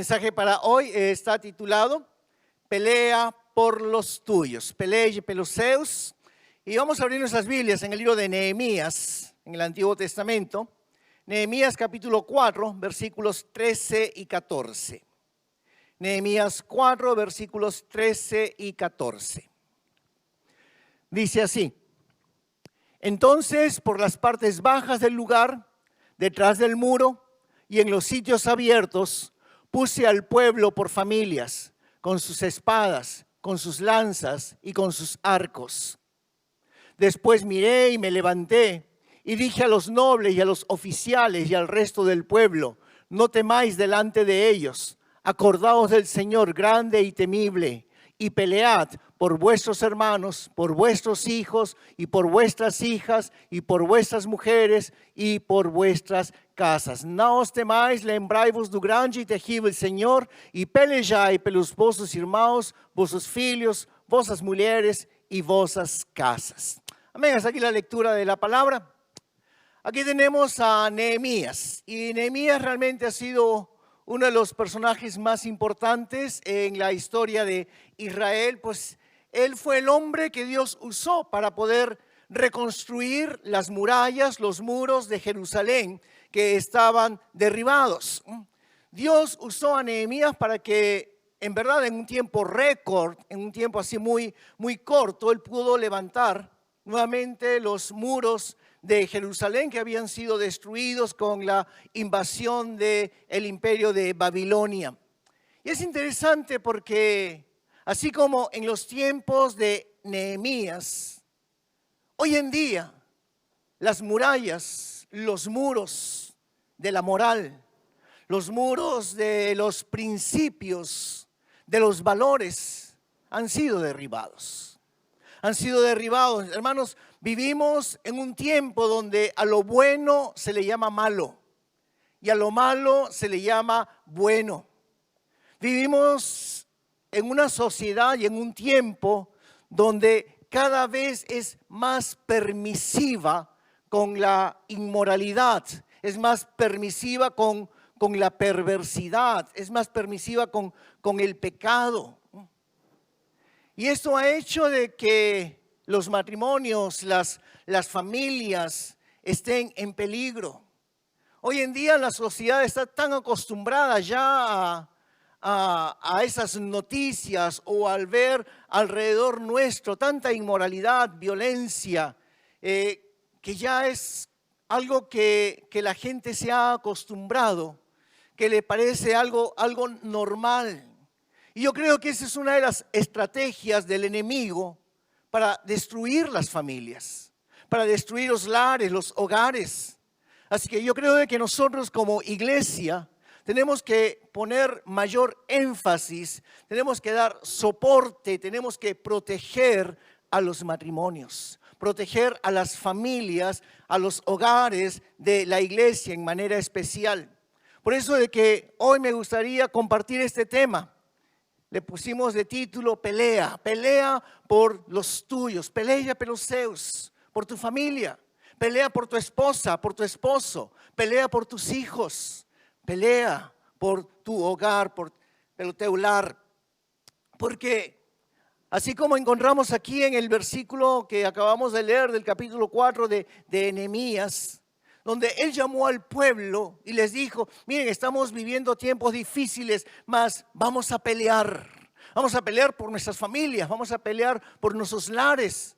mensaje para hoy está titulado Pelea por los tuyos, Pelea pelos seus. Y vamos a abrir nuestras Biblias en el libro de Nehemías, en el Antiguo Testamento. Nehemías capítulo 4, versículos 13 y 14. Nehemías 4, versículos 13 y 14. Dice así: entonces, por las partes bajas del lugar, detrás del muro y en los sitios abiertos, puse al pueblo por familias, con sus espadas, con sus lanzas y con sus arcos. Después miré y me levanté y dije a los nobles y a los oficiales y al resto del pueblo: no temáis delante de ellos, acordaos del Señor grande y temible, y pelead por vuestros hermanos, por vuestros hijos y por vuestras hijas y por vuestras mujeres y por vuestras casas. Não os temais, lembrai-vos do grande e terrível Senhor, e pelejai pelos vossos irmãos, vossos filhos, vossas mulheres y vossas casas. Amén. Hasta aquí la lectura de la palabra. Aquí tenemos a Nehemías, y Nehemías realmente ha sido uno de los personajes más importantes en la historia de Israel, pues él fue el hombre que Dios usó para poder reconstruir las murallas, los muros de Jerusalén que estaban derribados. Dios usó a Nehemías para que, en verdad, en un tiempo récord, en un tiempo así muy corto, él pudo levantar nuevamente los muros de Jerusalén que habían sido destruidos con la invasión del imperio de Babilonia. Y es interesante porque así como en los tiempos de Nehemías, hoy en día las murallas, los muros de la moral, los muros de los principios, de los valores han sido derribados. Han sido derribados. Hermanos, vivimos en un tiempo donde a lo bueno se le llama malo y a lo malo se le llama bueno. Vivimos en una sociedad y en un tiempo donde cada vez es más permisiva con la inmoralidad, es más permisiva con la perversidad, es más permisiva con el pecado. Y esto ha hecho de que los matrimonios, las familias estén en peligro. Hoy en día la sociedad está tan acostumbrada ya a esas noticias o al ver alrededor nuestro tanta inmoralidad, violencia, que ya es algo que la gente se ha acostumbrado, que le parece algo normal. Y yo creo que esa es una de las estrategias del enemigo para destruir las familias, para destruir los lares, los hogares. Así que yo creo que nosotros como iglesia tenemos que poner mayor énfasis, tenemos que dar soporte, tenemos que proteger a los matrimonios, proteger a las familias, a los hogares de la iglesia en manera especial. Por eso de que hoy me gustaría compartir este tema. Le pusimos de título pelea por los tuyos, pelea pelos seus, por tu familia, pelea por tu esposa, por tu esposo, pelea por tus hijos, pelea por tu hogar, por el teu lar. Porque así como encontramos aquí en el versículo que acabamos de leer del capítulo 4 de Nehemías, donde él llamó al pueblo y les dijo: miren, estamos viviendo tiempos difíciles, mas vamos a pelear por nuestras familias, vamos a pelear por nuestros lares,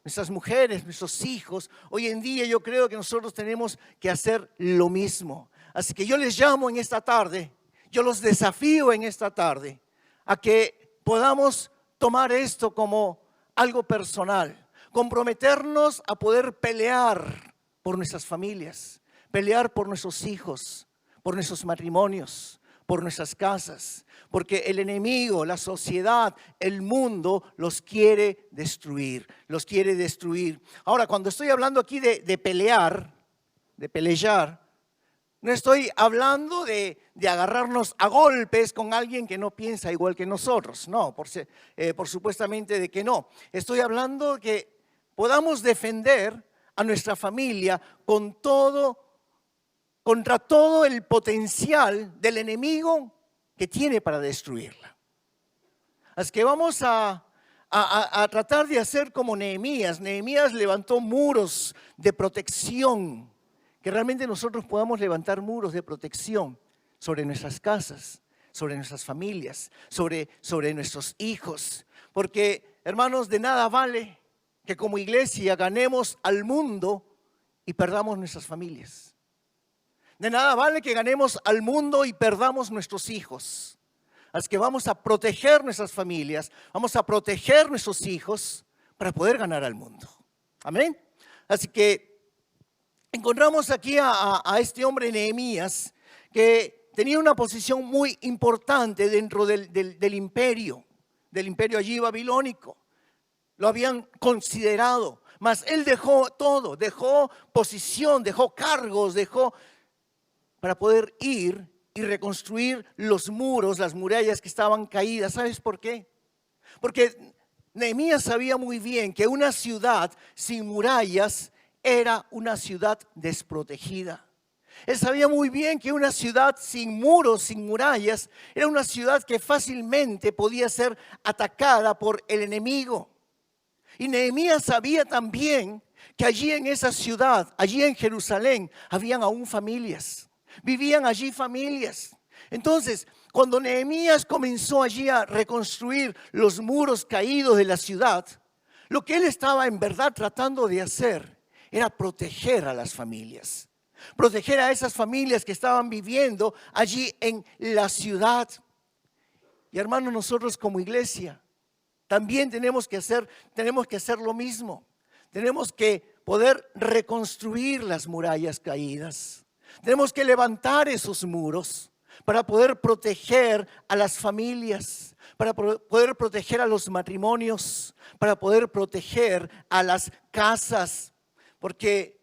nuestras mujeres, nuestros hijos. Hoy en día yo creo que nosotros tenemos que hacer lo mismo. Así que yo les llamo en esta tarde, yo los desafío en esta tarde a que podamos tomar esto como algo personal, comprometernos a poder pelear por nuestras familias, pelear por nuestros hijos, por nuestros matrimonios, por nuestras casas, porque el enemigo, la sociedad, el mundo los quiere destruir, los quiere destruir. Ahora, cuando estoy hablando aquí de pelear, no estoy hablando de agarrarnos a golpes con alguien que no piensa igual que nosotros, no, por supuestamente de que no. Estoy hablando de que podamos defender a nuestra familia contra todo el potencial del enemigo que tiene para destruirla. Así que vamos a tratar de hacer como Nehemías. Nehemías levantó muros de protección, que realmente nosotros podamos levantar muros de protección sobre nuestras casas, sobre nuestras familias, sobre nuestros hijos. Porque, hermanos, de nada vale que como iglesia ganemos al mundo y perdamos nuestras familias. De nada vale que ganemos al mundo y perdamos nuestros hijos. Así que vamos a proteger nuestras familias, vamos a proteger nuestros hijos para poder ganar al mundo. Amén. Así que encontramos aquí a este hombre Nehemías que tenía una posición muy importante dentro del imperio allí babilónico. Lo habían considerado, mas él dejó todo, dejó posición, dejó cargos, dejó para poder ir y reconstruir los muros, las murallas que estaban caídas. ¿Sabes por qué? Porque Nehemías sabía muy bien que una ciudad sin murallas era una ciudad desprotegida. Él sabía muy bien que una ciudad sin muros, sin murallas, era una ciudad que fácilmente podía ser atacada por el enemigo. Y Nehemías sabía también que allí en esa ciudad, allí en Jerusalén, habían aún familias. Vivían allí familias. Entonces, cuando Nehemías comenzó allí a reconstruir los muros caídos de la ciudad, lo que él estaba en verdad tratando de hacer era proteger a las familias. Proteger a esas familias que estaban viviendo allí en la ciudad. Y hermanos, nosotros como iglesia también tenemos que hacer lo mismo. Tenemos que poder reconstruir las murallas caídas. Tenemos que levantar esos muros para poder proteger a las familias, para poder proteger a los matrimonios, para poder proteger a las casas. Porque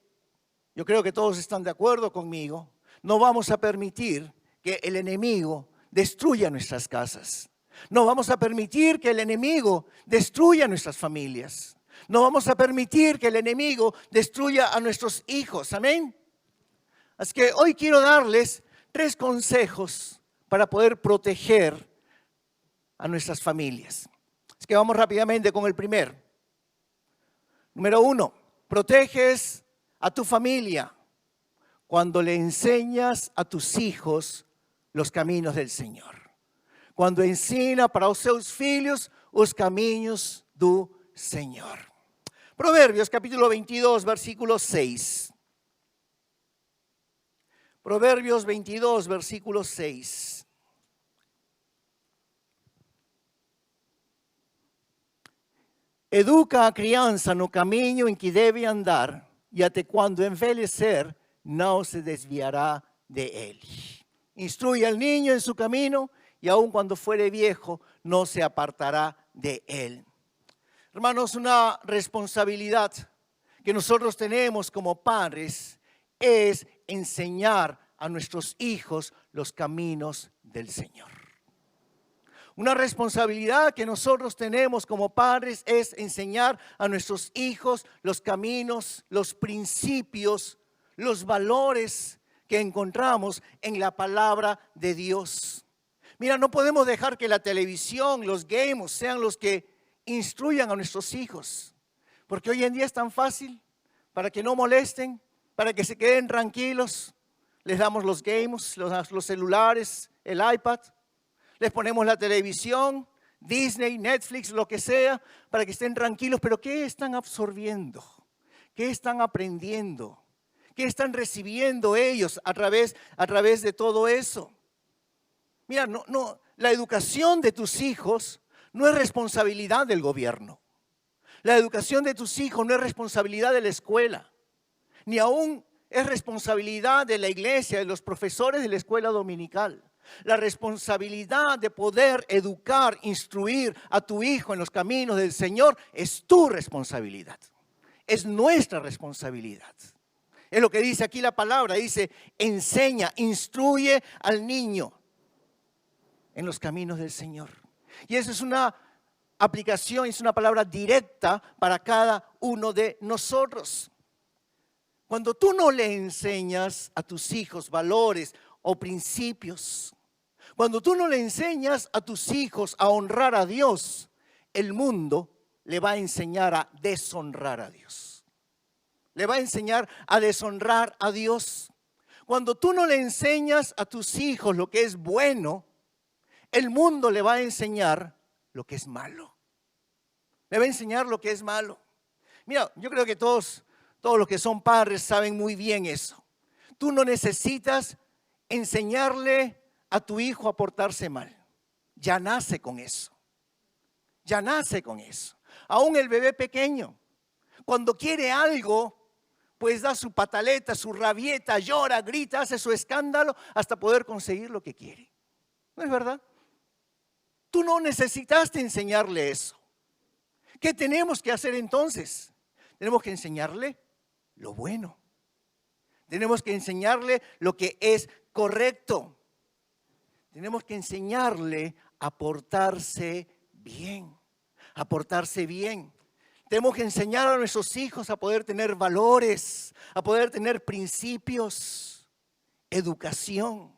yo creo que todos están de acuerdo conmigo. No vamos a permitir que el enemigo destruya nuestras casas. No vamos a permitir que el enemigo destruya nuestras familias. No vamos a permitir que el enemigo destruya a nuestros hijos. Amén. Así que hoy quiero darles 3 consejos para poder proteger a nuestras familias. Así que vamos rápidamente con el primero. Número 1, proteges a tu familia cuando le enseñas a tus hijos los caminos del Señor. Quando ensina para os seus filhos os caminhos do Senhor. Proverbios capítulo 22, versículo 6. Proverbios 22, versículo 6. Educa a criança no caminho em que deve andar, e até quando envelhecer, não se desviará de él. Instruye al niño en su camino, y aun cuando fuere viejo, no se apartará de él. Hermanos, una responsabilidad que nosotros tenemos como padres es enseñar a nuestros hijos los caminos del Señor. Una responsabilidad que nosotros tenemos como padres es enseñar a nuestros hijos los caminos, los principios, los valores que encontramos en la palabra de Dios. Mira, no podemos dejar que la televisión, los games sean los que instruyan a nuestros hijos, porque hoy en día es tan fácil para que no molesten, para que se queden tranquilos. Les damos los games, los celulares, el iPad, les ponemos la televisión, Disney, Netflix, lo que sea, para que estén tranquilos. Pero ¿qué están absorbiendo? ¿Qué están aprendiendo? ¿Qué están recibiendo ellos a través de todo eso? Mira, la educación de tus hijos no es responsabilidad del gobierno. La educación de tus hijos no es responsabilidad de la escuela, ni aún es responsabilidad de la iglesia, de los profesores de la escuela dominical. La responsabilidad de poder educar, instruir a tu hijo en los caminos del Señor es tu responsabilidad. Es nuestra responsabilidad. Es lo que dice aquí la palabra, dice, enseña, instruye al niño en los caminos del Señor. Y eso es una aplicación, es una palabra directa para cada uno de nosotros. Cuando tú no le enseñas a tus hijos valores o principios, Cuando tú no le enseñas a tus hijos a honrar a Dios, el mundo le va a enseñar a deshonrar a Dios. Le va a enseñar a deshonrar a Dios. Cuando tú no le enseñas a tus hijos lo que es bueno, el mundo le va a enseñar lo que es malo. Le va a enseñar lo que es malo. Mira, yo creo que todos los que son padres saben muy bien eso. Tú no necesitas enseñarle a tu hijo a portarse mal. Ya nace con eso. Ya nace con eso. Aún el bebé pequeño, cuando quiere algo, pues da su pataleta, su rabieta, llora, grita, hace su escándalo hasta poder conseguir lo que quiere. ¿No es verdad? Tú no necesitaste enseñarle eso. ¿Qué tenemos que hacer entonces? Tenemos que enseñarle lo bueno. Tenemos que enseñarle lo que es correcto. Tenemos que enseñarle a portarse bien. A portarse bien. Tenemos que enseñar a nuestros hijos a poder tener valores, a poder tener principios, educación.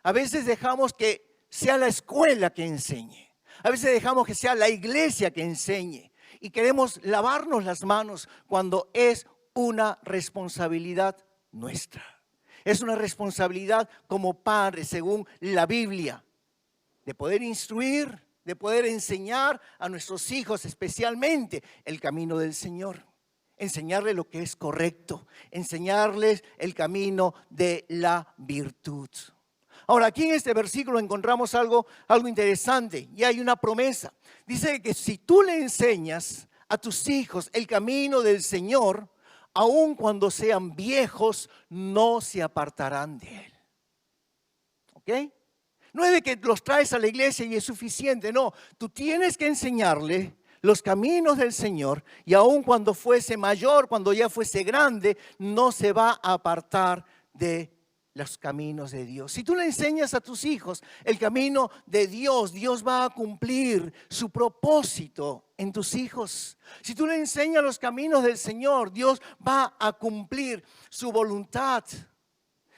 A veces dejamos que sea la escuela que enseñe. A veces dejamos que sea la iglesia que enseñe. Y queremos lavarnos las manos cuando es una responsabilidad nuestra. Es una responsabilidad como padres, según la Biblia, de poder instruir, de poder enseñar a nuestros hijos especialmente el camino del Señor. Enseñarles lo que es correcto, enseñarles el camino de la virtud. Ahora, aquí en este versículo encontramos algo interesante y hay una promesa. Dice que si tú le enseñas a tus hijos el camino del Señor, aun cuando sean viejos, no se apartarán de él. ¿Ok? No es de que los traes a la iglesia y es suficiente, no. Tú tienes que enseñarle los caminos del Señor y aun cuando fuese mayor, cuando ya fuese grande, no se va a apartar de los caminos de Dios. Si tú le enseñas a tus hijos el camino de Dios, Dios va a cumplir su propósito en tus hijos. Si tú le enseñas los caminos del Señor, Dios va a cumplir su voluntad.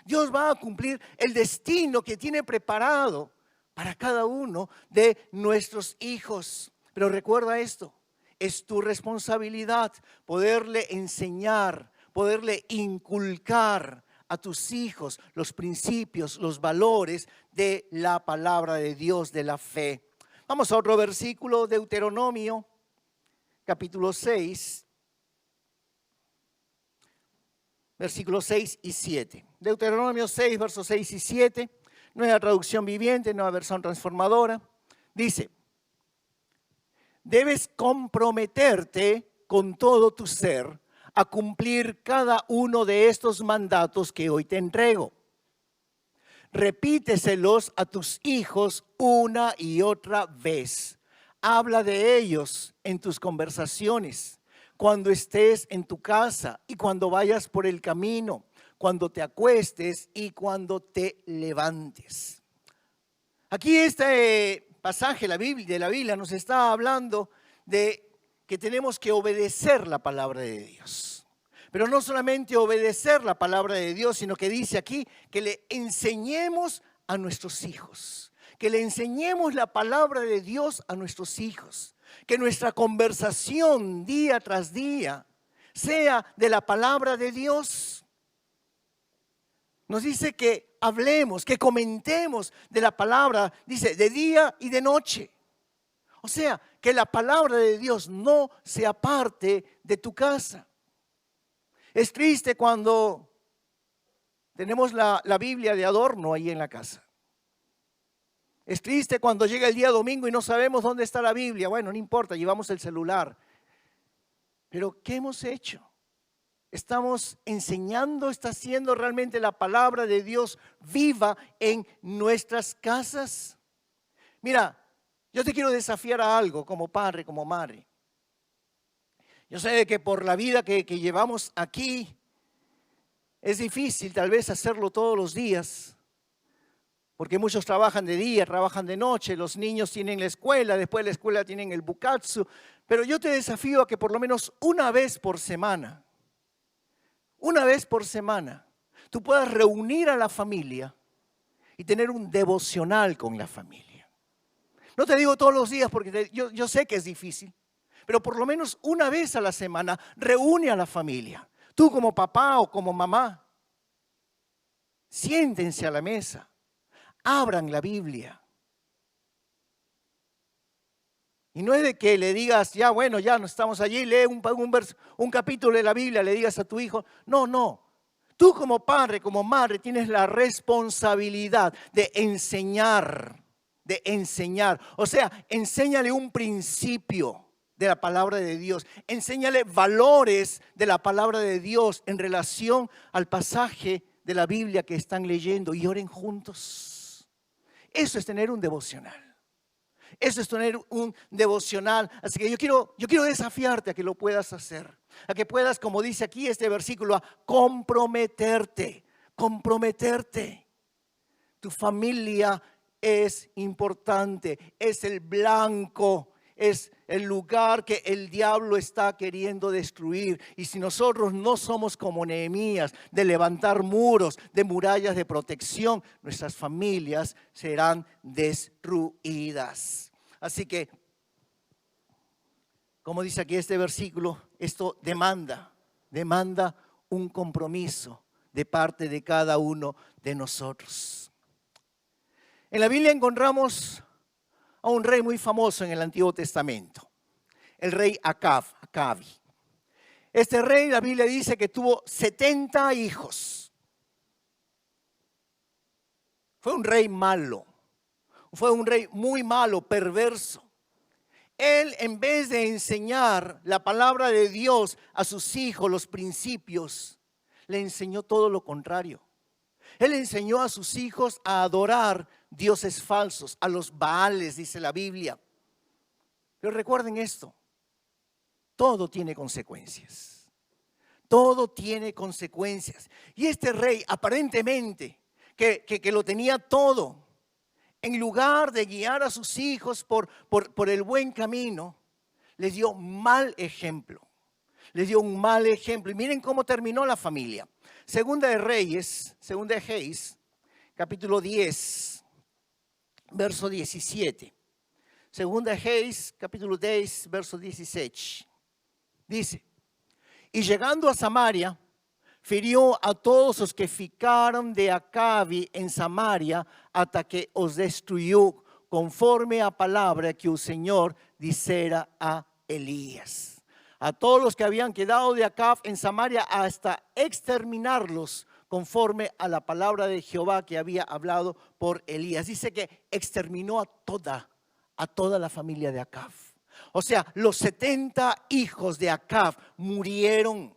Dios va a cumplir el destino que tiene preparado para cada uno de nuestros hijos. Pero recuerda esto, es tu responsabilidad poderle enseñar, poderle inculcar a tus hijos los principios, los valores de la palabra de Dios, de la fe. Vamos a otro versículo, Deuteronomio, capítulo 6, versículos 6 y 7. Deuteronomio 6, versos 6 y 7, nueva traducción viviente, nueva versión transformadora. Dice: debes comprometerte con todo tu ser a cumplir cada uno de estos mandatos que hoy te entrego. Repíteselos a tus hijos una y otra vez. Habla de ellos en tus conversaciones, cuando estés en tu casa y cuando vayas por el camino, cuando te acuestes y cuando te levantes. Aquí este pasaje de la Biblia nos está hablando de que tenemos que obedecer la palabra de Dios. Pero no solamente obedecer la palabra de Dios, sino que dice aquí que le enseñemos a nuestros hijos. Que le enseñemos la palabra de Dios a nuestros hijos. Que nuestra conversación día tras día sea de la palabra de Dios. Nos dice que hablemos, que comentemos de la palabra, dice, de día y de noche. O sea, que la palabra de Dios no se aparte de tu casa. Es triste cuando tenemos la Biblia de adorno ahí en la casa. Es triste cuando llega el día domingo y no sabemos dónde está la Biblia. Bueno, no importa, llevamos el celular. Pero ¿qué hemos hecho? ¿Estamos enseñando, está siendo realmente la palabra de Dios viva en nuestras casas? Mira, yo te quiero desafiar a algo como padre, como madre. Yo sé que por la vida que llevamos aquí es difícil tal vez hacerlo todos los días, porque muchos trabajan de día, trabajan de noche, los niños tienen la escuela, después de la escuela tienen el bukatsu, pero yo te desafío a que por lo menos una vez por semana, tú puedas reunir a la familia y tener un devocional con la familia. No te digo todos los días porque yo sé que es difícil, pero por lo menos una vez a la semana reúne a la familia. Tú como papá o como mamá, siéntense a la mesa, abran la Biblia. Y no es de que le digas, ya bueno, ya no estamos allí, lee un capítulo de la Biblia, le digas a tu hijo. No, no. Tú como padre, como madre, tienes la responsabilidad de enseñar, de enseñar. O sea, enséñale un principio de la palabra de Dios. Enséñale valores de la palabra de Dios en relación al pasaje de la Biblia que están leyendo y oren juntos. Eso es tener un devocional. Eso es tener un devocional. Así que yo quiero desafiarte a que lo puedas hacer. A que puedas, como dice aquí este versículo, a comprometerte. Comprometerte. Tu familia es importante. Es el blanco. Es el lugar que el diablo está queriendo destruir. Y si nosotros no somos como Nehemías, de levantar muros, de murallas de protección, nuestras familias serán destruidas. Así que, como dice aquí este versículo, esto demanda un compromiso de parte de cada uno de nosotros. En la Biblia encontramos a un rey muy famoso en el Antiguo Testamento, el rey Acabi. Este rey, la Biblia dice que tuvo 70 hijos. Fue un rey malo, fue un rey muy malo, perverso. Él, en vez de enseñar la palabra de Dios a sus hijos, los principios, le enseñó todo lo contrario. Él enseñó a sus hijos a adorar dioses falsos, a los Baales, dice la Biblia. Pero recuerden esto, todo tiene consecuencias. Todo tiene consecuencias. Y este rey, aparentemente, que lo tenía todo, en lugar de guiar a sus hijos por el buen camino, les dio mal ejemplo. Les dio un mal ejemplo. Y miren cómo terminó la familia. Segunda de Reyes, capítulo 10, verso 17. Segunda de Reyes, capítulo 10, verso 16. Dice, y llegando a Samaria, firió a todos los que ficaron de Acabi en Samaria hasta que os destruyó, conforme a palabra que el Señor dijera a Elías. A todos los que habían quedado de Acab en Samaria hasta exterminarlos, conforme a la palabra de Jehová que había hablado por Elías. Dice que exterminó a toda la familia de Acab. O sea, los 70 hijos de Acab murieron.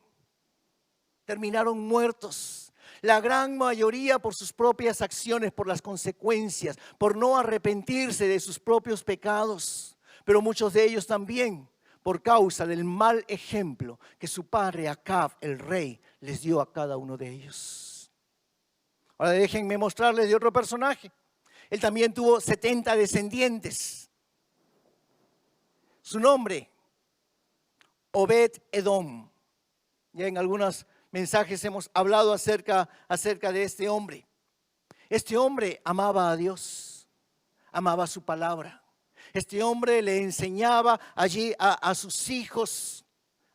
Terminaron muertos. La gran mayoría por sus propias acciones, por las consecuencias, por no arrepentirse de sus propios pecados. Pero muchos de ellos también por causa del mal ejemplo que su padre Acab, el rey, les dio a cada uno de ellos. Ahora déjenme mostrarles de otro personaje. Él también tuvo 70 descendientes. Su nombre, Obed-Edom. Ya en algunos mensajes hemos hablado acerca de este hombre. Este hombre amaba a Dios, amaba su palabra. Este hombre le enseñaba allí a sus hijos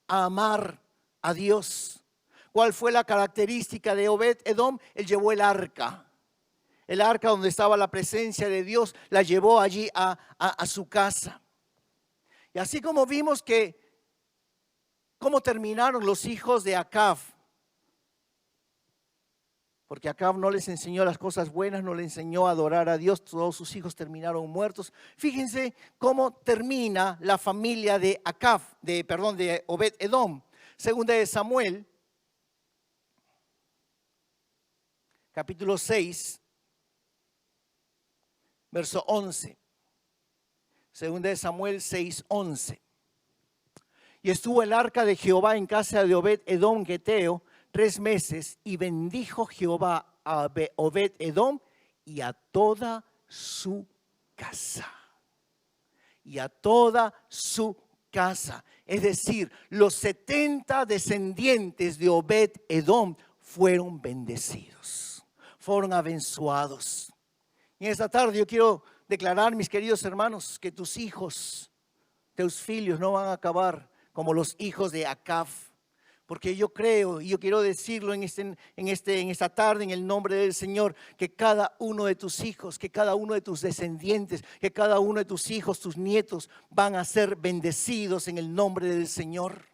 a amar a Dios. ¿Cuál fue la característica de Obed-Edom? Él llevó el arca. El arca donde estaba la presencia de Dios, la llevó allí a su casa. Y así como vimos cómo terminaron los hijos de Acab. Porque Acab no les enseñó las cosas buenas, no le enseñó a adorar a Dios. Todos sus hijos terminaron muertos. Fíjense cómo termina la familia de de Obed-Edom. Segunda de Samuel, capítulo 6, verso 11. Segunda de Samuel 6:11. Y estuvo el arca de Jehová en casa de Obed-Edom geteo 3 meses, y bendijo Jehová a Obed-Edom y a toda su casa. Y a toda su casa. Es decir, los 70 descendientes de Obed-Edom fueron bendecidos, fueron abençoados. Y en esta tarde yo quiero declarar, mis queridos hermanos, que tus hijos, tus filhos no van a acabar como los hijos de Acab. Porque yo creo, y yo quiero decirlo en esta tarde, en el nombre del Señor, que cada uno de tus hijos, que cada uno de tus descendientes, que cada uno de tus hijos, tus nietos, van a ser bendecidos en el nombre del Señor.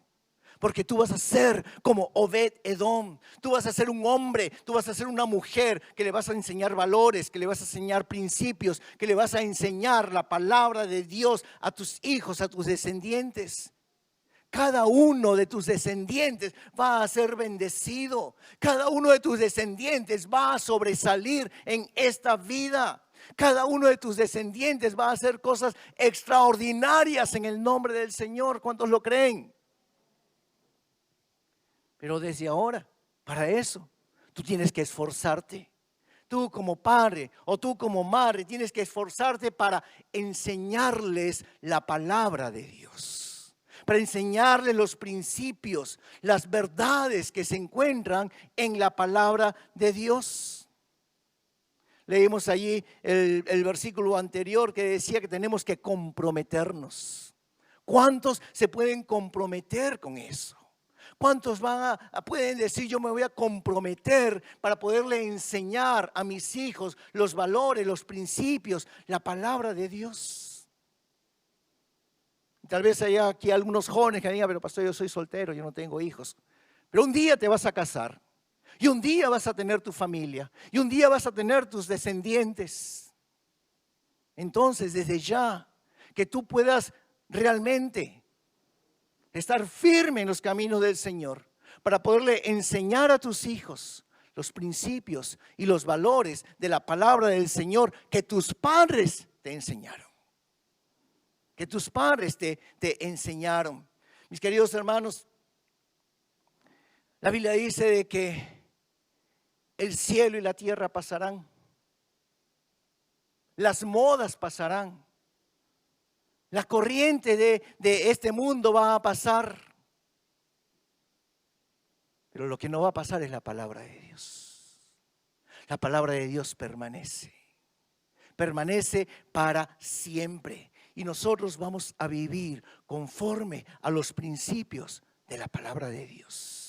Porque tú vas a ser como Obed Edom, tú vas a ser un hombre, tú vas a ser una mujer que le vas a enseñar valores, que le vas a enseñar principios, que le vas a enseñar la palabra de Dios a tus hijos, a tus descendientes. Cada uno de tus descendientes va a ser bendecido. Cada uno de tus descendientes va a sobresalir en esta vida. Cada uno de tus descendientes va a hacer cosas extraordinarias en el nombre del Señor. ¿Cuántos lo creen? Pero desde ahora, para eso, tú tienes que esforzarte. Tú como padre o tú como madre tienes que esforzarte para enseñarles la palabra de Dios. Para enseñarles los principios, las verdades que se encuentran en la palabra de Dios. Leímos allí el versículo anterior que decía que tenemos que comprometernos. ¿Cuántos se pueden comprometer con eso? ¿Cuántos pueden decir yo me voy a comprometer para poderle enseñar a mis hijos los valores, los principios, la palabra de Dios? Tal vez haya aquí algunos jóvenes que digan, pero pastor, yo soy soltero, yo no tengo hijos. Pero un día te vas a casar y un día vas a tener tu familia y un día vas a tener tus descendientes. Entonces, desde ya, que tú puedas realmente estar firme en los caminos del Señor para poderle enseñar a tus hijos los principios y los valores de la palabra del Señor que tus padres te enseñaron. Que tus padres te enseñaron. Mis queridos hermanos, la Biblia dice de que el cielo y la tierra pasarán. Las modas pasarán. La corriente de este mundo va a pasar. Pero lo que no va a pasar es la palabra de Dios. La palabra de Dios permanece. Permanece para siempre. Y nosotros vamos a vivir conforme a los principios de la palabra de Dios.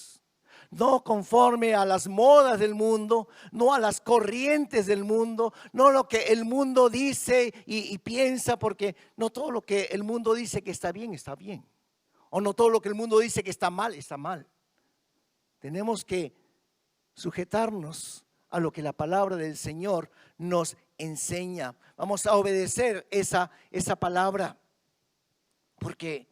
No conforme a las modas del mundo, no a las corrientes del mundo, no lo que el mundo dice y piensa, porque no todo lo que el mundo dice que está bien, está bien. O no todo lo que el mundo dice que está mal, está mal. Tenemos que sujetarnos a lo que la palabra del Señor nos enseña. Vamos a obedecer esa palabra, porque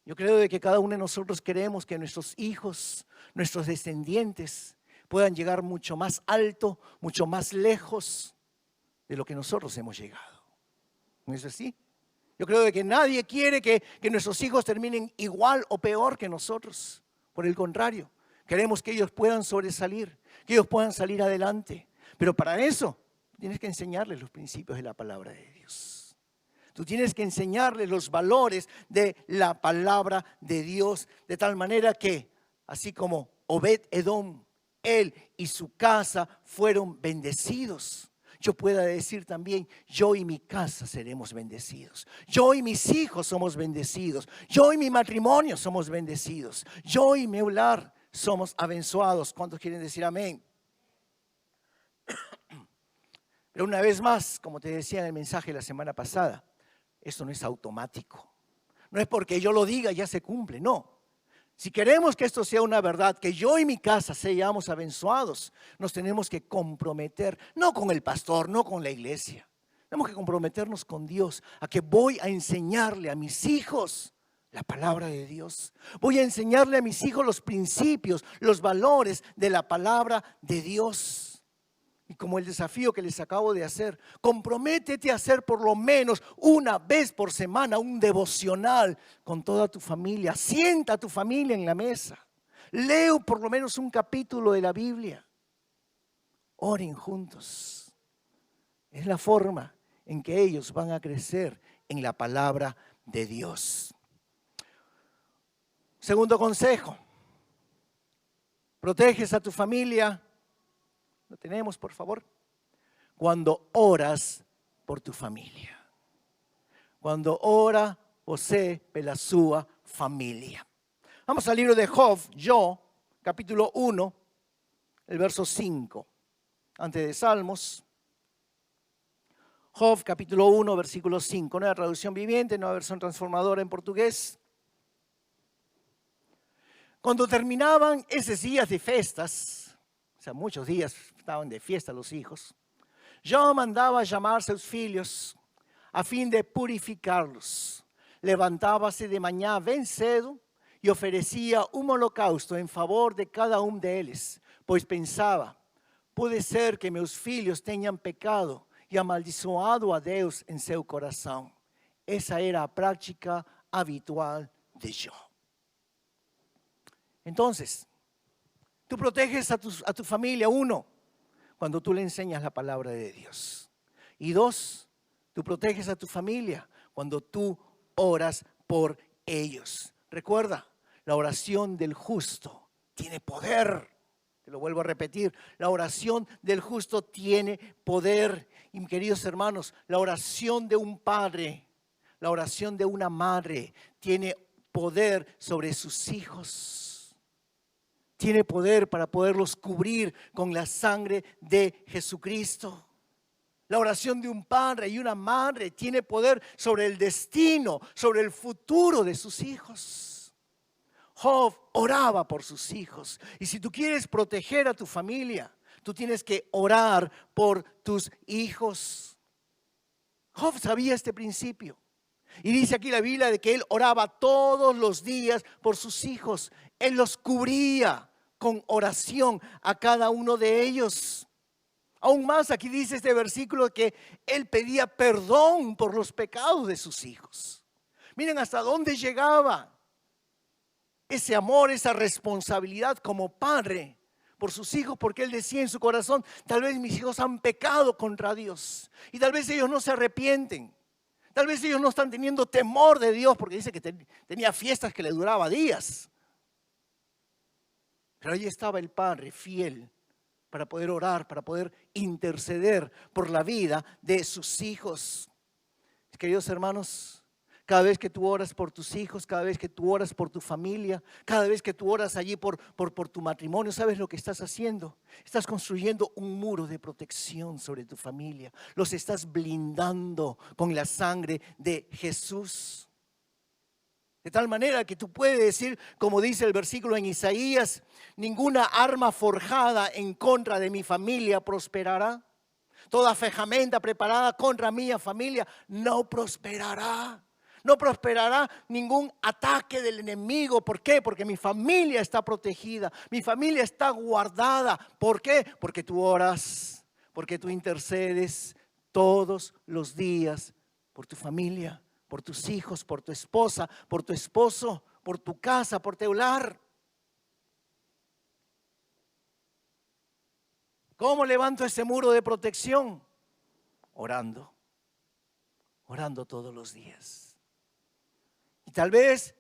yo creo de que cada uno de nosotros queremos que nuestros hijos, nuestros descendientes puedan llegar mucho más alto, mucho más lejos de lo que nosotros hemos llegado. ¿No es así? Yo creo de que nadie quiere que nuestros hijos terminen igual o peor que nosotros. Por el contrario, queremos que ellos puedan sobresalir, que ellos puedan salir adelante. Pero para eso tienes que enseñarles los principios de la palabra de Dios. Tú tienes que enseñarles los valores de la palabra de Dios, de tal manera que, así como Obed Edom, él y su casa fueron bendecidos, yo pueda decir también, yo y mi casa seremos bendecidos. Yo y mis hijos somos bendecidos. Yo y mi matrimonio somos bendecidos. Yo y mi hogar somos abençoados. ¿Cuántos quieren decir amén? Pero una vez más, como te decía en el mensaje la semana pasada, esto no es automático. No es porque yo lo diga ya se cumple, no. Si queremos que esto sea una verdad, que yo y mi casa seamos abençoados, nos tenemos que comprometer, no con el pastor, no con la iglesia. Tenemos que comprometernos con Dios, a que voy a enseñarle a mis hijos la palabra de Dios. Voy a enseñarle a mis hijos los principios, los valores de la palabra de Dios. Y como el desafío que les acabo de hacer, comprométete a hacer por lo menos una vez por semana un devocional con toda tu familia. Sienta a tu familia en la mesa. Leo por lo menos un capítulo de la Biblia. Oren juntos. Es la forma en que ellos van a crecer en la palabra de Dios. Segundo consejo. Proteges a tu familia. Lo tenemos, por favor. cuando oras por tu familia. Cuando ora você pela sua familia. Vamos al libro de Job, capítulo 1, el verso 5. Antes de Salmos. Job, capítulo 1, versículo 5. Nueva traducción viviente, nueva versión transformadora en portugués. Cuando terminaban esos días de festas, o sea, muchos días estaban de fiesta los hijos, yo mandaba llamar a sus filhos a fin de purificarlos. Levantábase de mañana bem cedo y ofrecía un holocausto en favor de cada uno de ellos, pues pensaba, puede ser que meus filhos tenham pecado e amaldiçoado a Deus em seu coração. Essa era a prática habitual de Jó. Entonces, tú proteges a tu familia, uno, cuando tú le enseñas la palabra de Dios. Y dos, tú proteges a tu familia cuando tú oras por ellos. Recuerda, la oración del justo tiene poder. Te lo vuelvo a repetir, la oración del justo tiene poder. Y mis queridos hermanos, la oración de un padre, la oración de una madre tiene poder sobre sus hijos. Tiene poder para poderlos cubrir con la sangre de Jesucristo. La oración de un padre y una madre tiene poder sobre el destino, sobre el futuro de sus hijos. Job oraba por sus hijos. Y si tú quieres proteger a tu familia, tú tienes que orar por tus hijos. Job sabía este principio. Y dice aquí la Biblia de que él oraba todos los días por sus hijos. Él los cubría con oración a cada uno de ellos. Aún más, aquí dice este versículo que él pedía perdón por los pecados de sus hijos. Miren hasta dónde llegaba ese amor, esa responsabilidad como padre por sus hijos, porque él decía en su corazón, tal vez mis hijos han pecado contra Dios y tal vez ellos no se arrepienten. Tal vez ellos no están teniendo temor de Dios porque dice que tenía fiestas que le duraban días. Pero ahí estaba el padre fiel para poder orar, para poder interceder por la vida de sus hijos. Queridos hermanos, cada vez que tú oras por tus hijos, cada vez que tú oras por tu familia, cada vez que tú oras allí por tu matrimonio, ¿sabes lo que estás haciendo? Estás construyendo un muro de protección sobre tu familia. Los estás blindando con la sangre de Jesús. De tal manera que tú puedes decir, como dice el versículo en Isaías, ninguna arma forjada en contra de mi familia prosperará. Toda ferramenta preparada contra mi familia no prosperará. No prosperará ningún ataque del enemigo. ¿Por qué? Porque mi familia está protegida. Mi familia está guardada. ¿Por qué? Porque tú oras, porque tú intercedes todos los días por tu familia, por tus hijos, por tu esposa, por tu esposo, por tu casa, por tu hogar. ¿Cómo levanto ese muro de protección? Orando. Orando todos los días. Y tal vez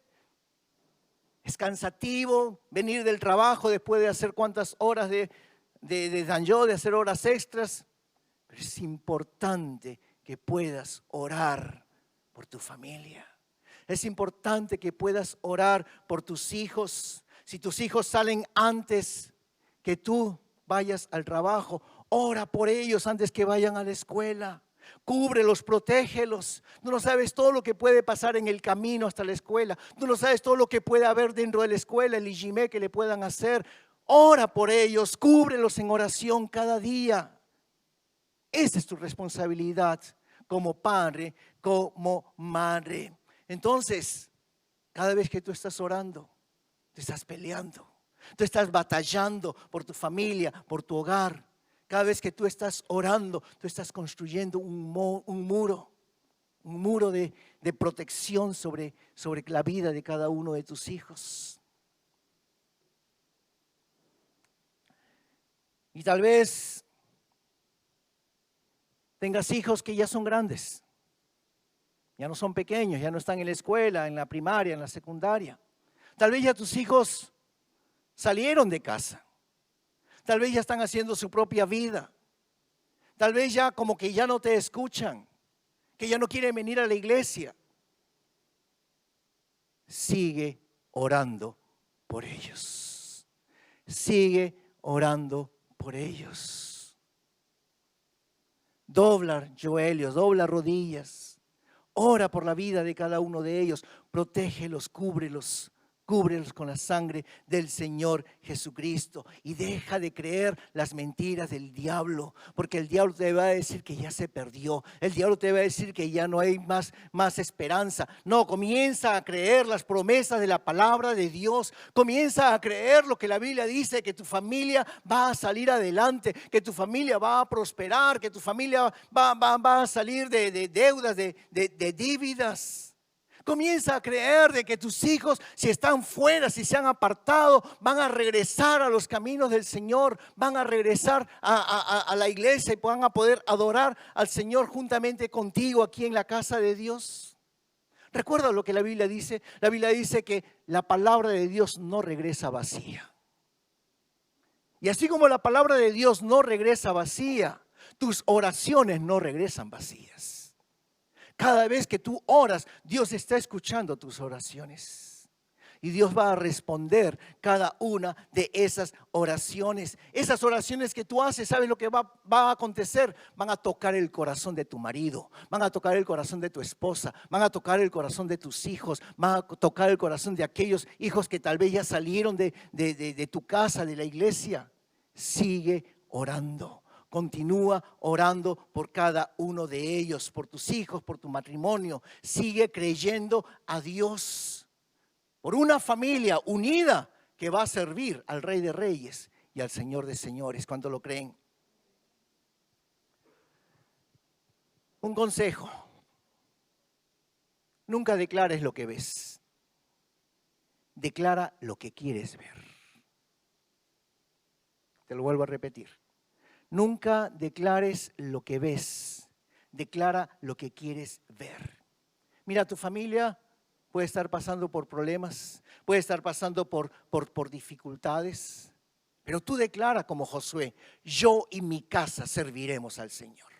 es cansativo venir del trabajo después de hacer cuántas horas de danjó, de hacer horas extras. Pero es importante que puedas orar por tu familia. Es importante que puedas orar por tus hijos. Si tus hijos salen antes que tú vayas al trabajo, ora por ellos antes que vayan a la escuela. Cúbrelos, protégelos. Tú no sabes todo lo que puede pasar en el camino hasta la escuela. Tú no sabes todo lo que puede haber dentro de la escuela, el ijimé que le puedan hacer. Ora por ellos, cúbrelos en oración cada día. Esa es tu responsabilidad como padre, como madre. Entonces, cada vez que tú estás orando, te estás peleando. Tú estás batallando por tu familia, por tu hogar. Cada vez que tú estás orando, tú estás construyendo un muro de protección sobre la vida de cada uno de tus hijos. Y tal vez tengas hijos que ya son grandes, ya no son pequeños, ya no están en la escuela, en la primaria, en la secundaria. Tal vez ya tus hijos salieron de casa. Tal vez ya están haciendo su propia vida. Tal vez ya como que ya no te escuchan, que ya no quieren venir a la iglesia. Sigue orando por ellos. Sigue orando por ellos. Dobla, Joelio, dobla rodillas. Ora por la vida de cada uno de ellos. Protégelos, cúbrelos. Cúbrelos con la sangre del Señor Jesucristo y deja de creer las mentiras del diablo, porque el diablo te va a decir que ya se perdió, el diablo te va a decir que ya no hay más esperanza. No, comienza a creer las promesas de la palabra de Dios, comienza a creer lo que la Biblia dice, que tu familia va a salir adelante, que tu familia va a prosperar, que tu familia va a salir de deudas, de dívidas. Comienza a creer de que tus hijos, si están fuera, si se han apartado, van a regresar a los caminos del Señor, van a regresar a la iglesia y van a poder adorar al Señor juntamente contigo aquí en la casa de Dios. Recuerda lo que la Biblia dice. La Biblia dice que la palabra de Dios no regresa vacía. Y así como la palabra de Dios no regresa vacía, tus oraciones no regresan vacías. Cada vez que tú oras, Dios está escuchando tus oraciones. Y Dios va a responder cada una de esas oraciones. Esas oraciones que tú haces, ¿sabes lo que va a acontecer? Van a tocar el corazón de tu marido, van a tocar el corazón de tu esposa, van a tocar el corazón de tus hijos, van a tocar el corazón de aquellos hijos que tal vez ya salieron de tu casa, de la iglesia. Sigue orando. Continúa orando por cada uno de ellos, por tus hijos, por tu matrimonio. Sigue creyendo a Dios por una familia unida que va a servir al Rey de Reyes y al Señor de Señores. ¿Cuánto lo creen? Un consejo: nunca declares lo que ves, declara lo que quieres ver. Te lo vuelvo a repetir. Nunca declares lo que ves, declara lo que quieres ver. Mira, tu familia puede estar pasando por problemas, puede estar pasando por dificultades, pero tú declara como Josué: yo y mi casa serviremos al Señor.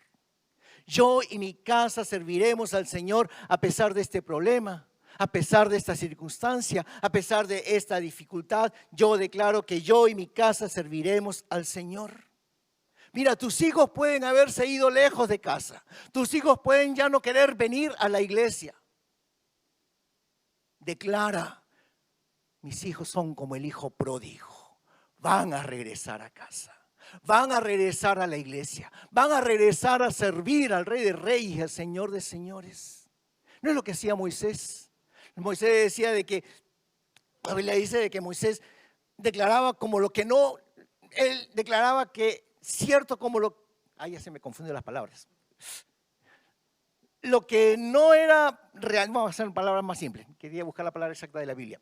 Yo y mi casa serviremos al Señor a pesar de este problema, a pesar de esta circunstancia, a pesar de esta dificultad. Yo declaro que yo y mi casa serviremos al Señor. Mira, tus hijos pueden haberse ido lejos de casa. Tus hijos pueden ya no querer venir a la iglesia. Declara: mis hijos son como el hijo pródigo. Van a regresar a casa. Van a regresar a la iglesia. Van a regresar a servir al Rey de Reyes y al Señor de Señores. ¿No es lo que hacía Moisés? Moisés decía de que, la Biblia dice de que Moisés declaraba como lo que no, él declaraba que cierto como lo, ya se me confunden las palabras. Lo que no era real, vamos a hacer palabras más simples, quería buscar la palabra exacta de la Biblia.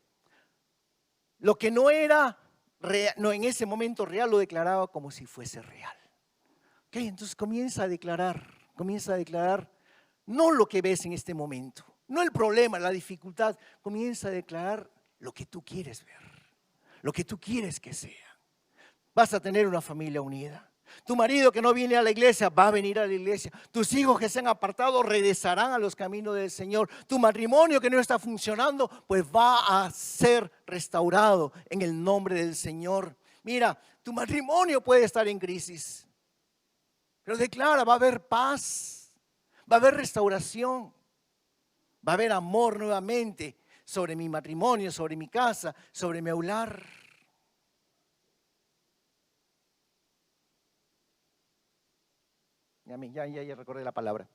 Lo que no era real, no, en ese momento real, lo declaraba como si fuese real. Okay, entonces comienza a declarar no lo que ves en este momento, no el problema, la dificultad. Comienza a declarar lo que tú quieres ver, lo que tú quieres que sea. Vas a tener una familia unida. Tu marido que no viene a la iglesia va a venir a la iglesia. Tus hijos que se han apartado regresarán a los caminos del Señor. Tu matrimonio que no está funcionando, pues va a ser restaurado en el nombre del Señor. Mira, tu matrimonio puede estar en crisis, pero declara: va a haber paz, va a haber restauración, va a haber amor nuevamente sobre mi matrimonio, sobre mi casa, sobre mi hogar. Ya recordé la palabra.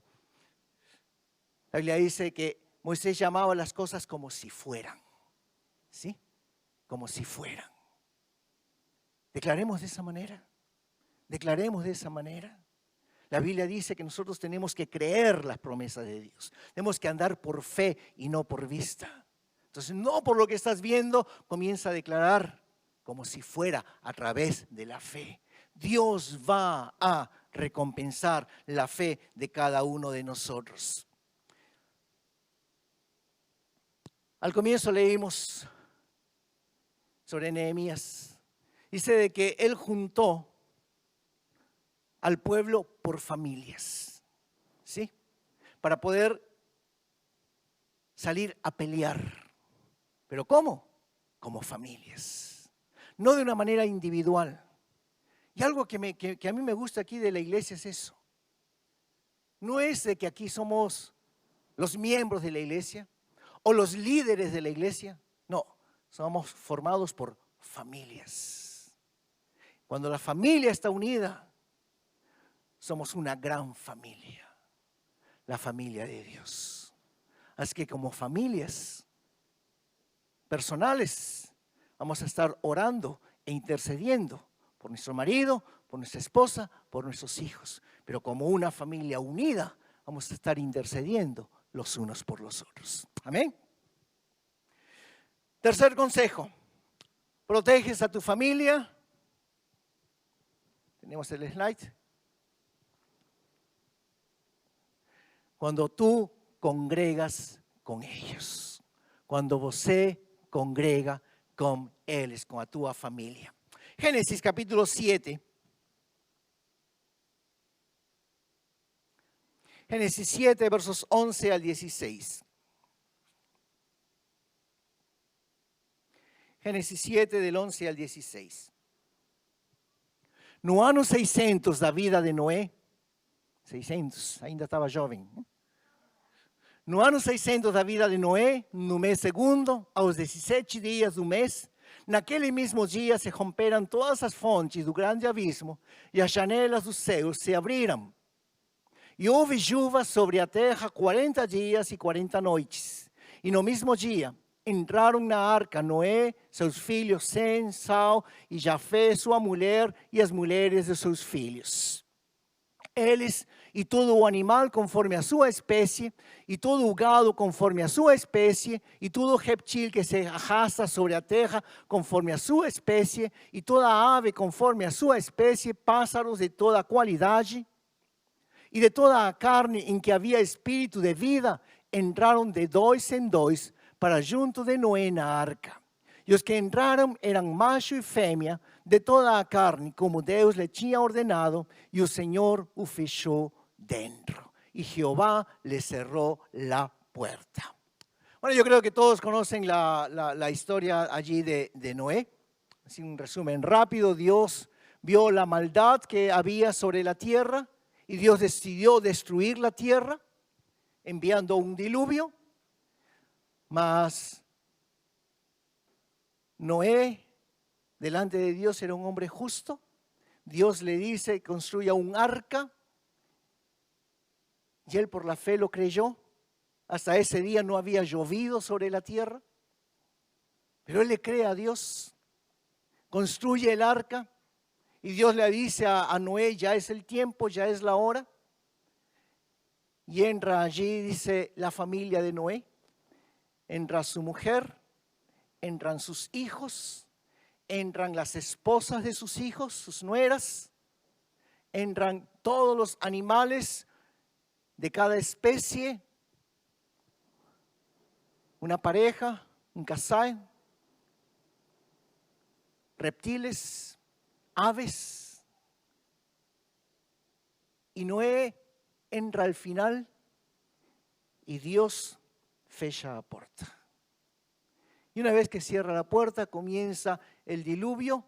La Biblia dice que Moisés llamaba las cosas como si fueran. ¿Sí? Como si fueran. Declaremos de esa manera. Declaremos de esa manera. La Biblia dice que nosotros tenemos que creer las promesas de Dios. Tenemos que andar por fe y no por vista. Entonces, no por lo que estás viendo, comienza a declarar como si fuera a través de la fe. Dios va a recompensar la fe de cada uno de nosotros. Al comienzo leímos sobre Nehemías. Dice de que él juntó al pueblo por familias, ¿sí? Para poder salir a pelear. ¿Pero cómo? Como familias, no de una manera individual. Y algo que a mí me gusta aquí de la iglesia es eso. No es de que aquí somos los miembros de la iglesia o los líderes de la iglesia. No, somos formados por familias. Cuando la familia está unida, somos una gran familia, la familia de Dios. Así que como familias personales, vamos a estar orando e intercediendo por nuestro marido, por nuestra esposa, por nuestros hijos. Pero como una familia unida, vamos a estar intercediendo los unos por los otros. Amén. Tercer consejo, proteges a tu familia. Tenemos el slide. Cuando tú congregas con ellos, cuando você congrega con eles, con a tua familia. Génesis capítulo 7. Génesis 7, versos 11 al 16. Génesis 7, del 11 al 16. No ano 600 da vida de Noé, 600, ainda estava jovem. No ano 600 da vida de Noé, no mês segundo, aos 17 dias do mês, naquele mesmo dia se romperam todas as fontes do grande abismo e as janelas dos céus se abriram. E houve chuva sobre a terra 40 dias e 40 noites. E no mesmo dia entraram na arca Noé, seus filhos Sem, Sal e Jafé, sua mulher e as mulheres de seus filhos. Eles e todo o animal conforme a sua espécie, e todo o gado conforme a sua espécie, e todo reptil que se arrasta sobre a terra conforme a sua espécie, e toda ave conforme a sua espécie, pássaros de toda qualidade, e de toda a carne em que havia espírito de vida, entraram de dois em dois para junto de Noé na arca. E os que entraram eram macho e fêmea, de toda a carne, como Deus lhe tinha ordenado, e o Senhor o fechou dentro. Y Jehová le cerró la puerta. Bueno, yo creo que todos conocen la historia allí de Noé. Así un resumen rápido. Dios vio la maldad que había sobre la tierra y Dios decidió destruir la tierra enviando un diluvio. Mas Noé, delante de Dios, era un hombre justo. Dios le dice, construya un arca. Y él por la fe lo creyó. Hasta ese día no había llovido sobre la tierra. Pero él le cree a Dios. Construye el arca. Y Dios le dice a Noé, ya es el tiempo, ya es la hora. Y entra allí, dice, la familia de Noé. Entra su mujer, entran sus hijos, entran las esposas de sus hijos, sus nueras. Entran todos los animales de cada especie, una pareja, un casal, reptiles, aves. Y Noé entra al final y Dios fecha la puerta. Y una vez que cierra la puerta comienza el diluvio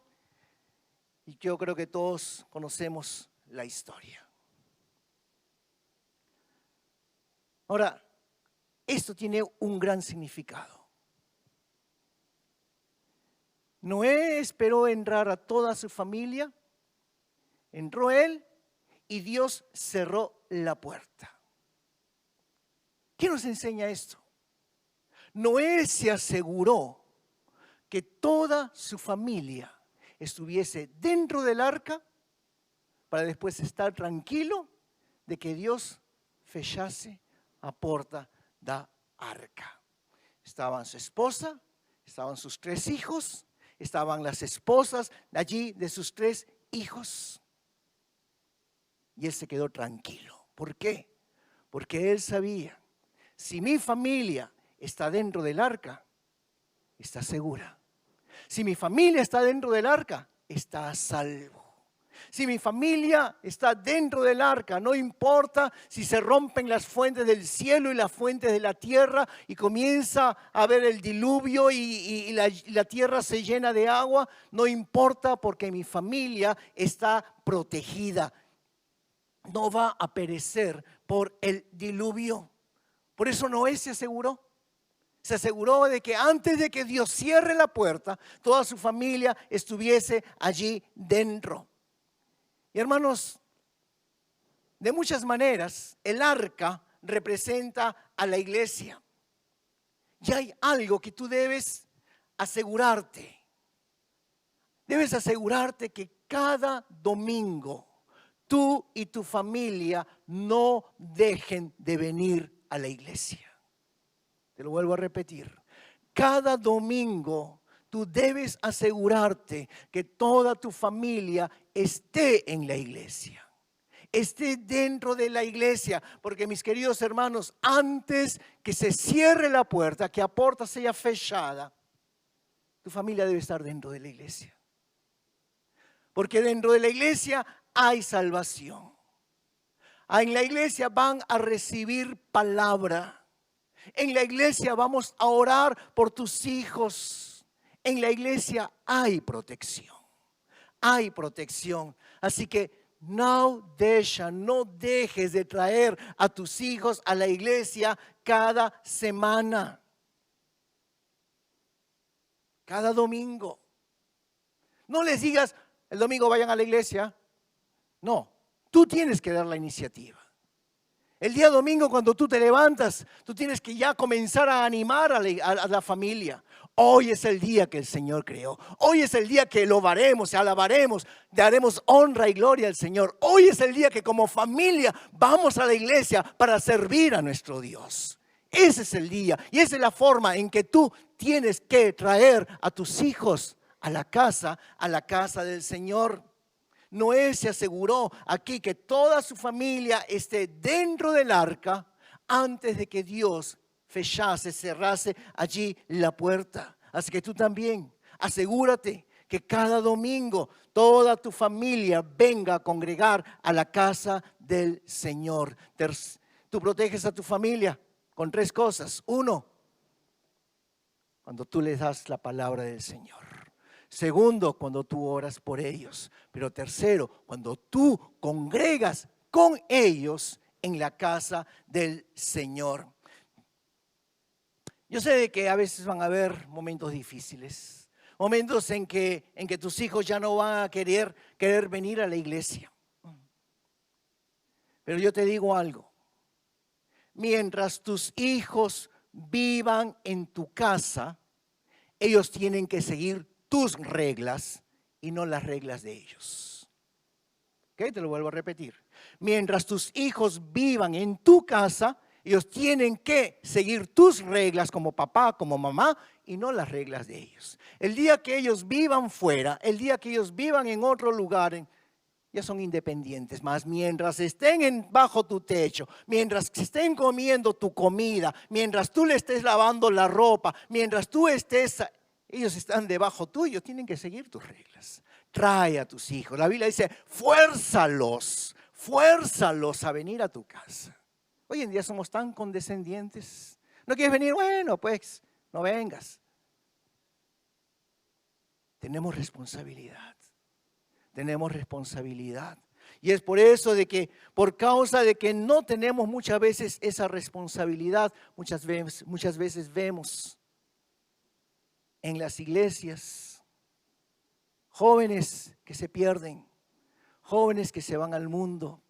y yo creo que todos conocemos la historia. Ahora, esto tiene un gran significado. Noé esperó entrar a toda su familia, entró él y Dios cerró la puerta. ¿Qué nos enseña esto? Noé se aseguró que toda su familia estuviese dentro del arca para después estar tranquilo de que Dios fechase a porta da arca. Estaban su esposa, estaban sus 3 hijos, estaban las esposas de allí de sus 3 hijos. Y él se quedó tranquilo. ¿Por qué? Porque él sabía, si mi familia está dentro del arca, está segura. Si mi familia está dentro del arca, está a salvo. Si mi familia está dentro del arca, no importa si se rompen las fuentes del cielo y las fuentes de la tierra y comienza a haber el diluvio y la tierra se llena de agua, no importa porque mi familia está protegida. No va a perecer por el diluvio. Por eso Noé se aseguró. Se aseguró de que antes de que Dios cierre la puerta, toda su familia estuviese allí dentro. Y hermanos, de muchas maneras, el arca representa a la iglesia. Y hay algo que tú debes asegurarte. Debes asegurarte que cada domingo tú y tu familia no dejen de venir a la iglesia. Te lo vuelvo a repetir. Cada domingo tú debes asegurarte que toda tu familia esté en la iglesia. Esté dentro de la iglesia. Porque mis queridos hermanos, antes que se cierre la puerta, que a puerta sea fechada, tu familia debe estar dentro de la iglesia. Porque dentro de la iglesia hay salvación. En la iglesia van a recibir palabra. En la iglesia vamos a orar por tus hijos. En la iglesia hay protección. Hay protección. Así que no dejes de traer a tus hijos a la iglesia cada semana. Cada domingo. No les digas, el domingo vayan a la iglesia. No, tú tienes que dar la iniciativa. El día domingo cuando tú te levantas, tú tienes que ya comenzar a animar a la familia. Hoy es el día que el Señor creó. Hoy es el día que lo alabaremos, daremos honra y gloria al Señor. Hoy es el día que como familia vamos a la iglesia para servir a nuestro Dios. Ese es el día y esa es la forma en que tú tienes que traer a tus hijos a la casa del Señor. Noé se aseguró aquí que toda su familia esté dentro del arca antes de que Dios cerrase allí la puerta. Así que tú también asegúrate que cada domingo toda tu familia venga a congregar a la casa del Señor. Tú proteges a tu familia con 3 cosas. 1, cuando tú les das la palabra del Señor. 2, cuando tú oras por ellos. Pero 3, cuando tú congregas con ellos en la casa del Señor. Yo sé de que a veces van a haber momentos difíciles. Momentos en que tus hijos ya no van a querer venir a la iglesia. Pero yo te digo algo. Mientras tus hijos vivan en tu casa, ellos tienen que seguir tus reglas y no las reglas de ellos. ¿Ok? Te lo vuelvo a repetir. Mientras tus hijos vivan en tu casa, ellos tienen que seguir tus reglas como papá, como mamá y no las reglas de ellos. El día que ellos vivan fuera, el día que ellos vivan en otro lugar, ya son independientes. Más mientras estén bajo tu techo, mientras estén comiendo tu comida, mientras tú le estés lavando la ropa, mientras tú ellos están debajo tuyo, tienen que seguir tus reglas. Trae a tus hijos. La Biblia dice, fuérzalos a venir a tu casa. Hoy en día somos tan condescendientes. ¿No quieres venir? Bueno, pues no vengas. Tenemos responsabilidad. Y es por eso por causa de que no tenemos muchas veces esa responsabilidad, muchas veces vemos en las iglesias jóvenes que se pierden, jóvenes que se van al mundo,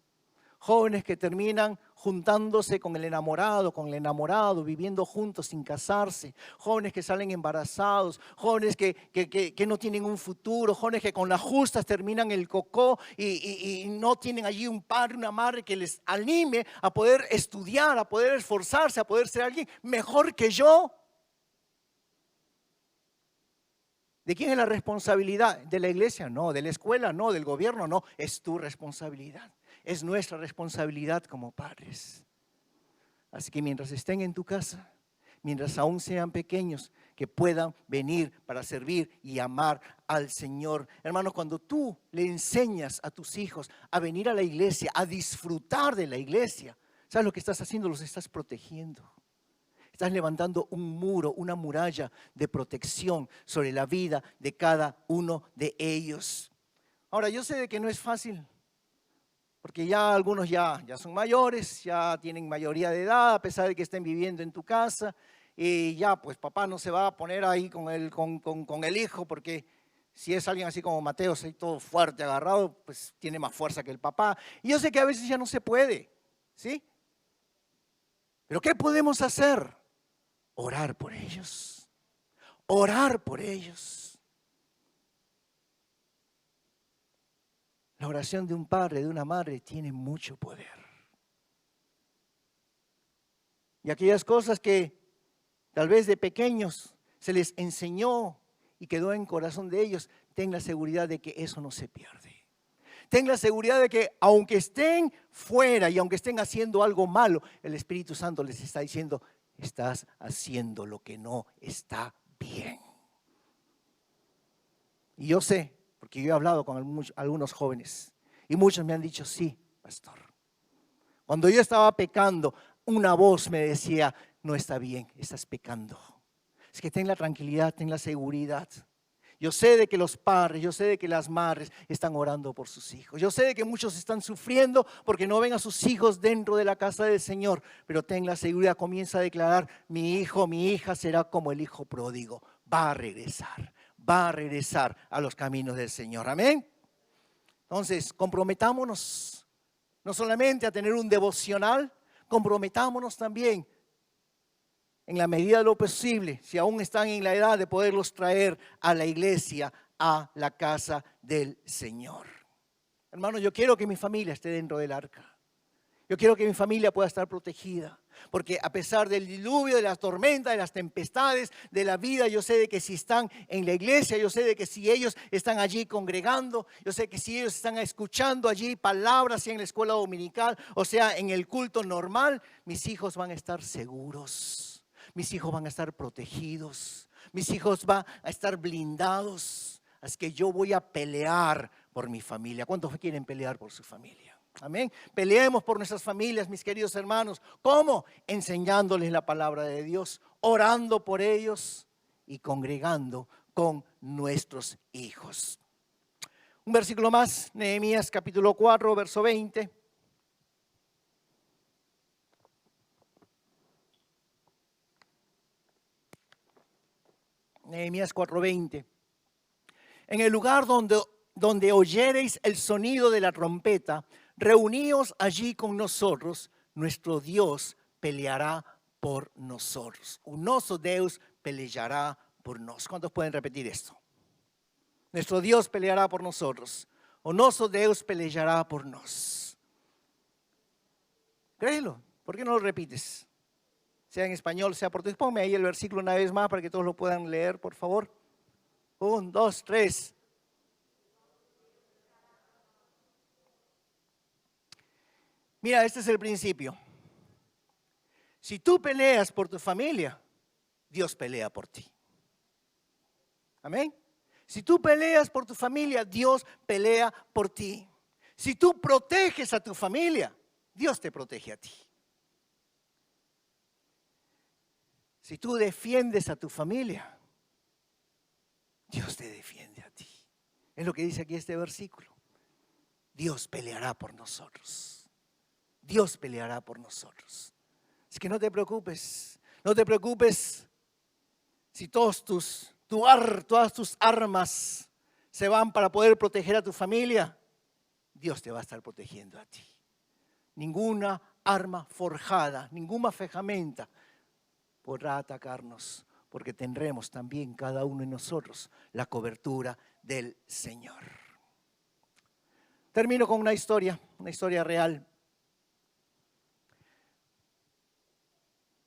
jóvenes que terminan juntándose con el enamorado, viviendo juntos sin casarse, jóvenes que salen embarazados, jóvenes que no tienen un futuro, jóvenes que con las justas terminan el cocó y no tienen allí un padre, una madre que les anime a poder estudiar, a poder esforzarse, a poder ser alguien mejor que yo. ¿De quién es la responsabilidad? ¿De la iglesia? No. ¿De la escuela? No. ¿Del gobierno? No. Es tu responsabilidad. Es nuestra responsabilidad como padres. Así que mientras estén en tu casa, mientras aún sean pequeños, que puedan venir para servir y amar al Señor. Hermanos, cuando tú le enseñas a tus hijos a venir a la iglesia, a disfrutar de la iglesia, ¿sabes lo que estás haciendo? Los estás protegiendo. Estás levantando un muro, una muralla de protección sobre la vida de cada uno de ellos. Ahora, yo sé de que no es fácil, porque ya algunos ya son mayores, ya tienen mayoría de edad, a pesar de que estén viviendo en tu casa. Y ya, pues papá no se va a poner ahí con el hijo, porque si es alguien así como Mateo, así todo fuerte, agarrado, pues tiene más fuerza que el papá. Y yo sé que a veces ya no se puede, ¿sí? Pero ¿qué podemos hacer? Orar por ellos. Orar por ellos. La oración de un padre, de una madre, tiene mucho poder. Y aquellas cosas que tal vez de pequeños se les enseñó y quedó en el corazón de ellos, ten la seguridad de que eso no se pierde. Ten la seguridad de que aunque estén fuera y aunque estén haciendo algo malo, el Espíritu Santo les está diciendo, estás haciendo lo que no está bien. Y yo sé, porque yo he hablado con algunos jóvenes y muchos me han dicho, sí, pastor. Cuando yo estaba pecando, una voz me decía, no está bien, estás pecando. Es que ten la tranquilidad, ten la seguridad. Yo sé de que los padres, yo sé de que las madres están orando por sus hijos. Yo sé de que muchos están sufriendo porque no ven a sus hijos dentro de la casa del Señor. Pero ten la seguridad, comienza a declarar, mi hijo, mi hija será como el hijo pródigo. Va a regresar a los caminos del Señor. Amén. Entonces, comprometámonos no solamente a tener un devocional, comprometámonos también en la medida de lo posible, si aún están en la edad de poderlos traer a la iglesia, a la casa del Señor. Hermanos, yo quiero que mi familia esté dentro del arca. Yo quiero que mi familia pueda estar protegida, porque a pesar del diluvio, de las tormentas, de las tempestades, de la vida, yo sé de que si están en la iglesia, yo sé de que si ellos están allí congregando, yo sé que si ellos están escuchando allí palabras, sea en la escuela dominical, o sea en el culto normal, mis hijos van a estar seguros. Mis hijos van a estar protegidos, mis hijos van a estar blindados. Así que yo voy a pelear por mi familia. ¿Cuántos quieren pelear por su familia? Amén. Peleemos por nuestras familias, mis queridos hermanos. ¿Cómo? Enseñándoles la palabra de Dios, orando por ellos y congregando con nuestros hijos. Un versículo más, Nehemías capítulo 4, verso 20. Nehemías 4:20. En el lugar donde oyereis el sonido de la trompeta, reuníos allí con nosotros, nuestro Dios peleará por nosotros. O nosso Deus peleará por nosotros. ¿Cuántos pueden repetir esto? Nuestro Dios peleará por nosotros. O nosso Deus peleará por nosotros. Créelo. ¿Por qué no lo repites? Sea en español, sea portugués. Ponme ahí el versículo una vez más para que todos lo puedan leer, por favor. 1, 2, 3. Mira, este es el principio. Si tú peleas por tu familia, Dios pelea por ti. Amén. Si tú peleas por tu familia, Dios pelea por ti. Si tú proteges a tu familia, Dios te protege a ti. Si tú defiendes a tu familia, Dios te defiende a ti. Es lo que dice aquí este versículo. Dios peleará por nosotros. Dios peleará por nosotros. Así que no te preocupes. No te preocupes si todas tus armas se van para poder proteger a tu familia. Dios te va a estar protegiendo a ti. Ninguna arma forjada, ninguna ferramenta podrá atacarnos, porque tendremos también cada uno de nosotros la cobertura del Señor. Termino con una historia real.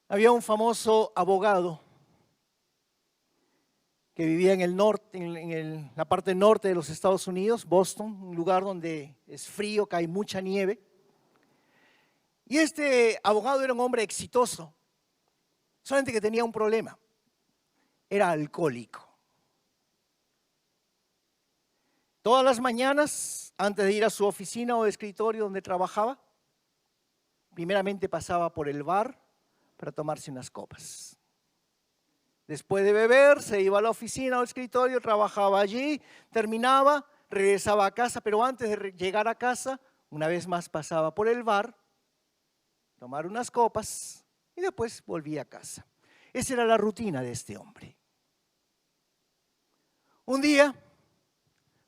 Había un famoso abogado que vivía en el norte, en la parte norte de los Estados Unidos, Boston, un lugar donde es frío, cae mucha nieve. Y este abogado era un hombre exitoso, solamente que tenía un problema. era alcohólico. Todas las mañanas, antes de ir a su oficina o escritorio donde trabajaba, primeramente pasaba por el bar para tomarse unas copas. Después de beber, se iba a la oficina o escritorio, trabajaba allí, terminaba, regresaba a casa, pero antes de llegar a casa, una vez más pasaba por el bar, tomar unas copas y después volvía a casa. Esa era la rutina de este hombre. Un día,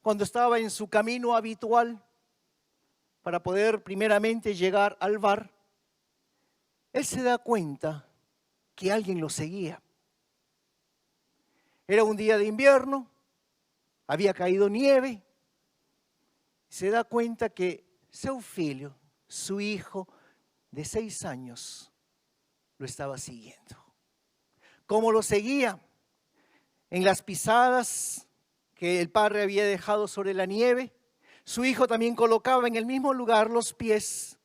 cuando estaba en su camino habitual para poder primeramente llegar al bar, él se da cuenta que alguien lo seguía. Era un día de invierno, había caído nieve. Se da cuenta que seu filho, su hijo de 6 años, lo estaba siguiendo. ¿Cómo lo seguía? En las pisadas que el padre había dejado sobre la nieve, su hijo también colocaba en el mismo lugar los pies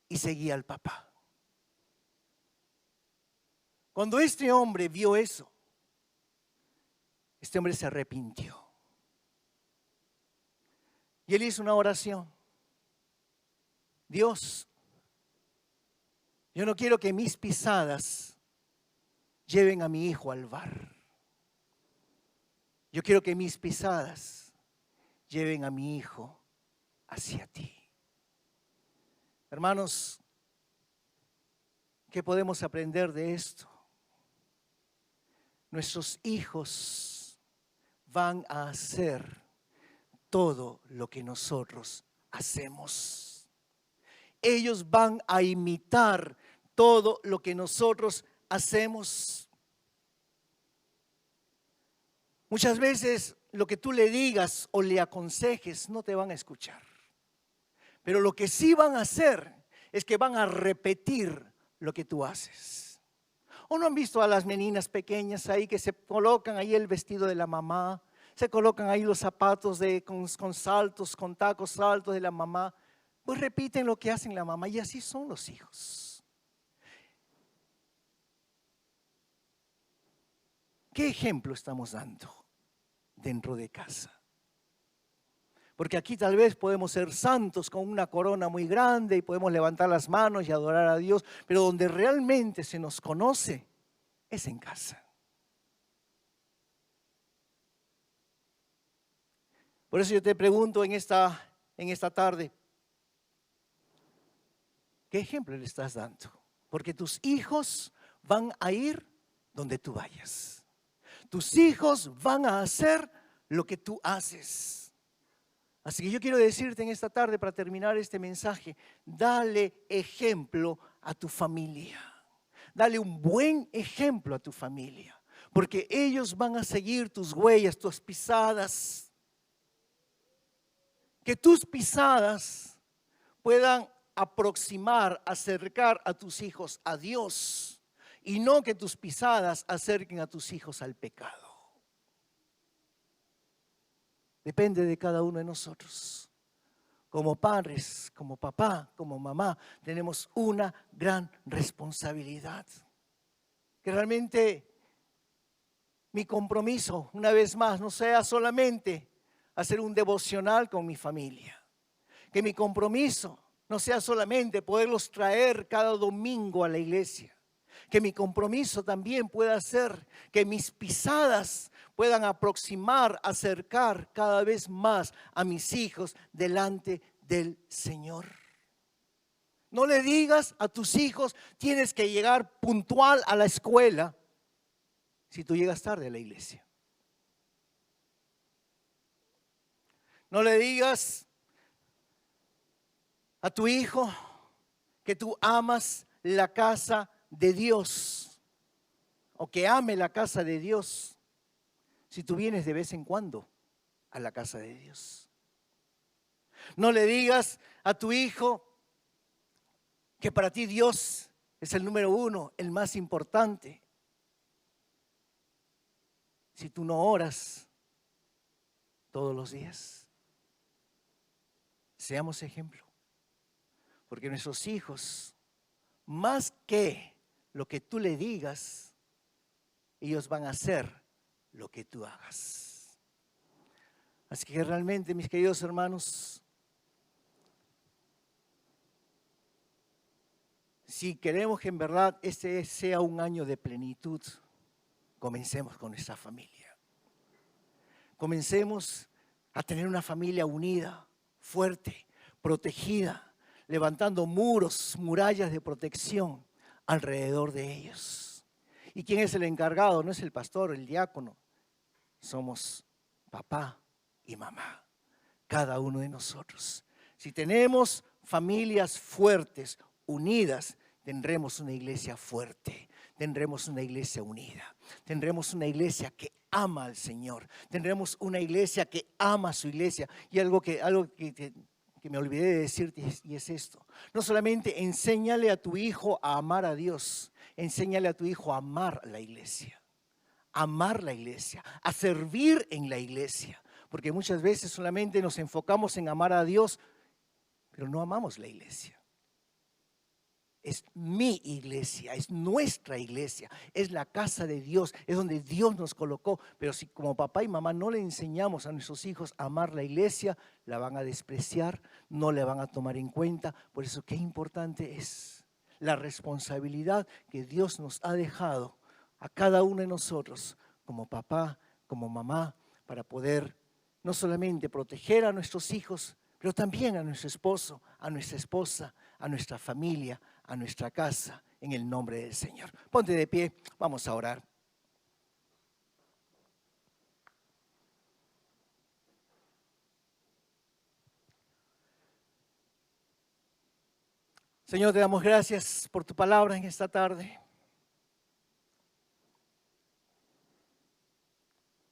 y seguía al papá. Cuando este hombre vio eso, este hombre se arrepintió. Y él hizo una oración. Dios, yo no quiero que mis pisadas lleven a mi hijo al bar. Yo quiero que mis pisadas lleven a mi hijo hacia ti. Hermanos, ¿qué podemos aprender de esto? Nuestros hijos van a hacer todo lo que nosotros hacemos. Ellos van a imitar todo lo que nosotros hacemos. Muchas veces lo que tú le digas o le aconsejes no te van a escuchar. Pero lo que sí van a hacer es que van a repetir lo que tú haces. ¿O no han visto a las meninas pequeñas ahí que se colocan ahí el vestido de la mamá? Se colocan ahí los zapatos con saltos, con tacos altos de la mamá. Pues repiten lo que hacen la mamá y así son los hijos. ¿Qué ejemplo estamos dando dentro de casa? Porque aquí tal vez podemos ser santos con una corona muy grande y podemos levantar las manos y adorar a Dios, pero donde realmente se nos conoce es en casa. Por eso yo te pregunto en esta tarde, ¿qué ejemplo le estás dando? Porque tus hijos van a ir donde tú vayas. Tus hijos van a hacer lo que tú haces. Así que yo quiero decirte en esta tarde, para terminar este mensaje, dale ejemplo a tu familia. Dale un buen ejemplo a tu familia, porque ellos van a seguir tus huellas, tus pisadas. Que tus pisadas puedan aproximar, acercar a tus hijos a Dios, y no que tus pisadas acerquen a tus hijos al pecado. Depende de cada uno de nosotros. Como padres, como papá, como mamá, tenemos una gran responsabilidad. Que realmente mi compromiso, una vez más, no sea solamente hacer un devocional con mi familia. Que mi compromiso no sea solamente poderlos traer cada domingo a la iglesia. Que mi compromiso también pueda ser que mis pisadas puedan aproximar, acercar cada vez más a mis hijos delante del Señor. No le digas a tus hijos, tienes que llegar puntual a la escuela si tú llegas tarde a la iglesia. No le digas a tu hijo que tú amas la casa de Dios o que ame la casa de Dios si tú vienes de vez en cuando a la casa de Dios. No le digas a tu hijo que para ti Dios es el número uno, el más importante, si tú no oras todos los días. Seamos ejemplo, porque nuestros hijos, más que lo que tú le digas, ellos van a hacer lo que tú hagas. Así que realmente, mis queridos hermanos, si queremos que en verdad este sea un año de plenitud, comencemos con nuestra familia. Comencemos a tener una familia unida, fuerte, protegida, levantando muros, murallas de protección alrededor de ellos. ¿Y quién es el encargado? No es el pastor, el diácono. Somos papá y mamá, cada uno de nosotros. Si tenemos familias fuertes, unidas, tendremos una iglesia fuerte, tendremos una iglesia unida, tendremos una iglesia que ama al Señor, tendremos una iglesia que ama a su iglesia. Y algo que me olvidé de decirte, y es esto: no solamente enséñale a tu hijo a amar a Dios, enséñale a tu hijo a amar la iglesia, a servir en la iglesia, porque muchas veces solamente nos enfocamos en amar a Dios, pero no amamos la iglesia. Es mi iglesia, es nuestra iglesia, es la casa de Dios, es donde Dios nos colocó. Pero si como papá y mamá no le enseñamos a nuestros hijos a amar la iglesia, la van a despreciar, no le van a tomar en cuenta. Por eso qué importante es la responsabilidad que Dios nos ha dejado a cada uno de nosotros, como papá, como mamá, para poder no solamente proteger a nuestros hijos, pero también a nuestro esposo, a nuestra esposa, a nuestra familia, a nuestra casa, en el nombre del Señor. Ponte de pie, vamos a orar. Señor, te damos gracias por tu palabra en esta tarde.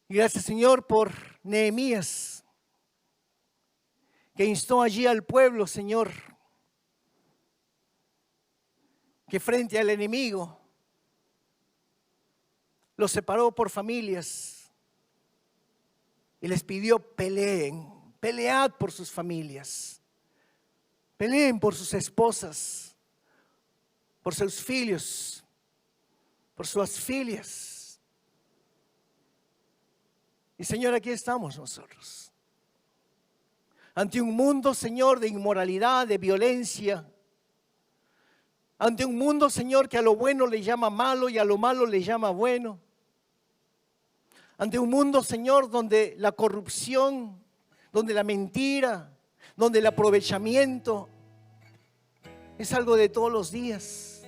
Y gracias, Señor, por Nehemías, que instó allí al pueblo, Señor, que frente al enemigo los separó por familias y les pidió: pelead por sus familias, peleen por sus esposas, por sus filhos, por sus filhas. Y Señor, aquí estamos nosotros, ante un mundo, Señor, de inmoralidad, de violencia, ante un mundo, Señor, que a lo bueno le llama malo y a lo malo le llama bueno. Ante un mundo, Señor, donde la corrupción, donde la mentira, donde el aprovechamiento es algo de todos los días.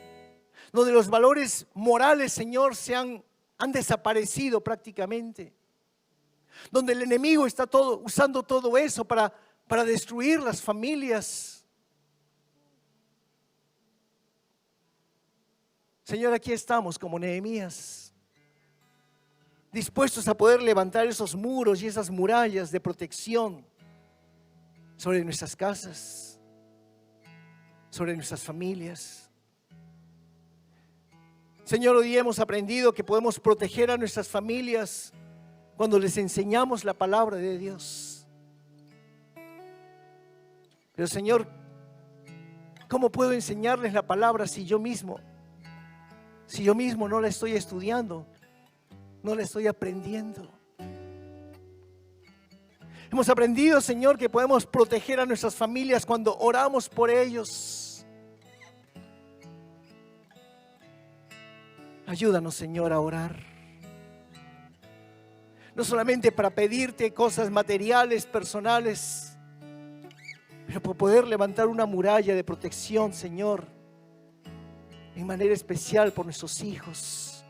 Donde los valores morales, Señor, han desaparecido prácticamente. Donde el enemigo está usando todo eso para destruir las familias. Señor, aquí estamos como Nehemías, dispuestos a poder levantar esos muros y esas murallas de protección sobre nuestras casas, sobre nuestras familias. Señor, hoy hemos aprendido que podemos proteger a nuestras familias cuando les enseñamos la palabra de Dios. Pero Señor, ¿cómo puedo enseñarles la palabra si yo mismo no la estoy estudiando, no la estoy aprendiendo? Hemos aprendido, Señor, que podemos proteger a nuestras familias cuando oramos por ellos. Ayúdanos, Señor, a orar. No solamente para pedirte cosas materiales, personales, pero para poder levantar una muralla de protección, Señor, en manera especial por nuestros hijos.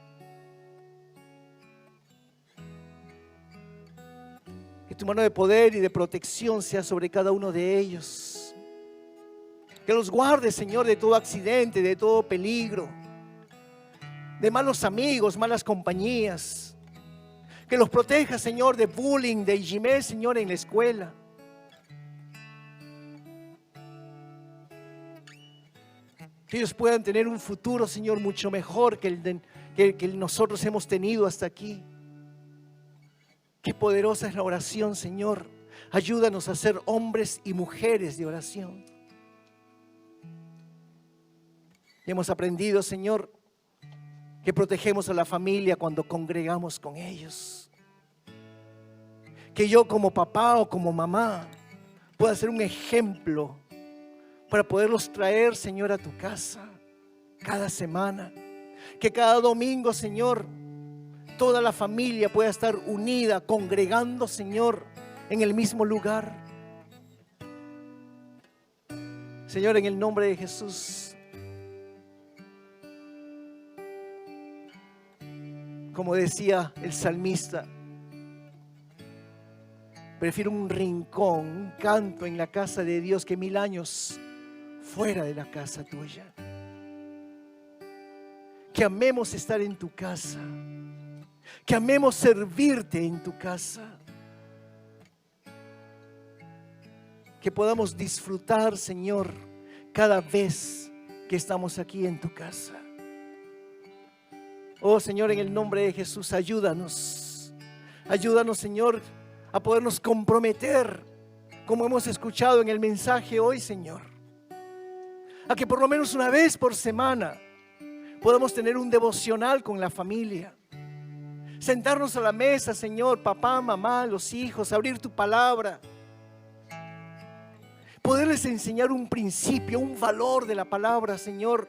Que tu mano de poder y de protección sea sobre cada uno de ellos. Que los guardes, Señor, de todo accidente, de todo peligro, de malos amigos, malas compañías. Que los proteja, Señor, de bullying, de ijimé, Señor, en la escuela. Que ellos puedan tener un futuro, Señor, mucho mejor que el que nosotros hemos tenido hasta aquí. Qué poderosa es la oración, Señor. Ayúdanos a ser hombres y mujeres de oración. Y hemos aprendido, Señor, que protegemos a la familia cuando congregamos con ellos. Que yo como papá o como mamá pueda ser un ejemplo para poderlos traer, Señor, a tu casa cada semana. Que cada domingo, Señor, toda la familia pueda estar unida, congregando, Señor, en el mismo lugar. Señor, en el nombre de Jesús, como decía el salmista, prefiero un rincón, un canto en la casa de Dios que 1000 años fuera de la casa tuya. Que amemos estar en tu casa, que amemos servirte en tu casa, que podamos disfrutar, Señor, cada vez que estamos aquí en tu casa. Oh Señor, en el nombre de Jesús, ayúdanos, Señor, a podernos comprometer, como hemos escuchado en el mensaje hoy, Señor, a que por lo menos una vez por semana podamos tener un devocional con la familia. Sentarnos a la mesa, Señor, papá, mamá, los hijos, abrir tu palabra. Poderles enseñar un principio, un valor de la palabra, Señor.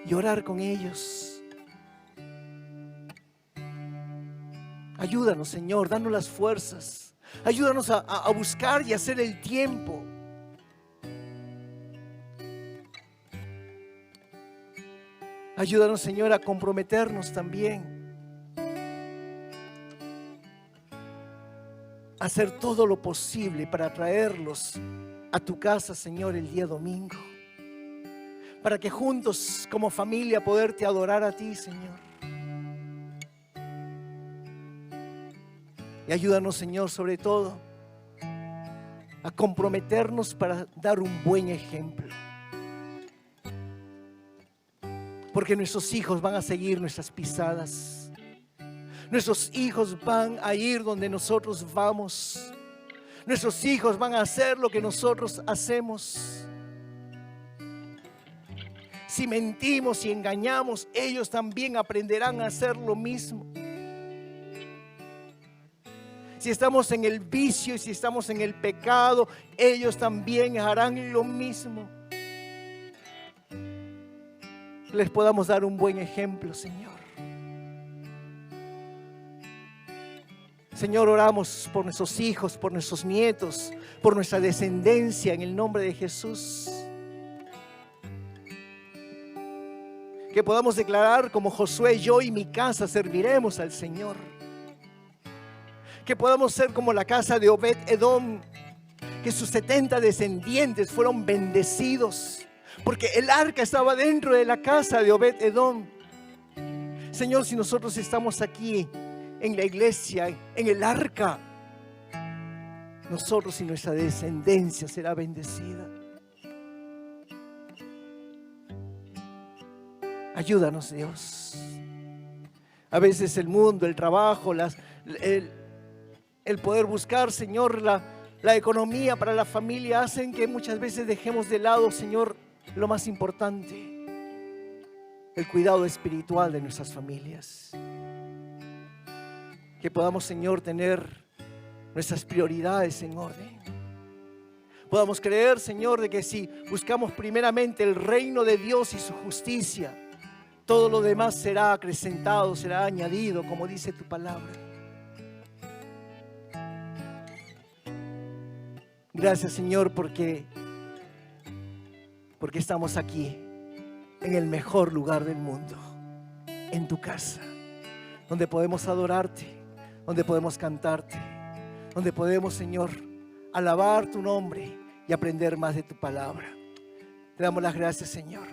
Y orar con ellos. Ayúdanos, Señor, danos las fuerzas. Ayúdanos a buscar y hacer el tiempo. Ayúdanos, Señor, a comprometernos también. A hacer todo lo posible para traerlos a tu casa, Señor, el día domingo. Para que juntos, como familia, poderte adorar a ti, Señor. Y ayúdanos, Señor, sobre todo, a comprometernos para dar un buen ejemplo. Porque nuestros hijos van a seguir nuestras pisadas. Nuestros hijos van a ir donde nosotros vamos. Nuestros hijos van a hacer lo que nosotros hacemos. Si mentimos y engañamos, ellos también aprenderán a hacer lo mismo. Si estamos en el vicio y si estamos en el pecado, ellos también harán lo mismo. Les podamos dar un buen ejemplo, Señor. Señor, oramos por nuestros hijos, por nuestros nietos, por nuestra descendencia en el nombre de Jesús. Que podamos declarar como Josué: yo y mi casa serviremos al Señor. Que podamos ser como la casa de Obed-Edom, que sus 70 descendientes fueron bendecidos, porque el arca estaba dentro de la casa de Obed-Edom. Señor, si nosotros estamos aquí en la iglesia, en el arca, nosotros y nuestra descendencia será bendecida. Ayúdanos, Dios. A veces el mundo, el trabajo, el poder buscar, Señor, la economía para la familia hacen que muchas veces dejemos de lado, Señor, lo más importante, el cuidado espiritual de nuestras familias. Que podamos, Señor, tener nuestras prioridades en orden. Podamos creer, Señor, de que si buscamos primeramente el reino de Dios y su justicia, todo lo demás será acrecentado, será añadido, como dice tu palabra. Gracias, Señor, porque estamos aquí en el mejor lugar del mundo, en tu casa, donde podemos adorarte, donde podemos cantarte, donde podemos, Señor, alabar tu nombre y aprender más de tu palabra. Te damos las gracias, Señor.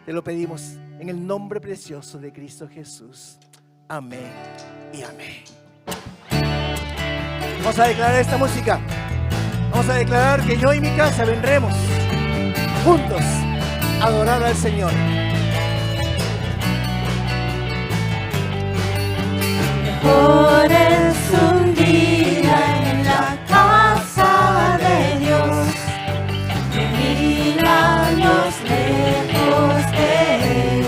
Te lo pedimos en el nombre precioso de Cristo Jesús. Amén y amén. Vamos a declarar esta música. Vamos a declarar que yo y mi casa vendremos juntos a adorar al Señor. Mejor es un día en la casa de Dios que 1000 años lejos de Él.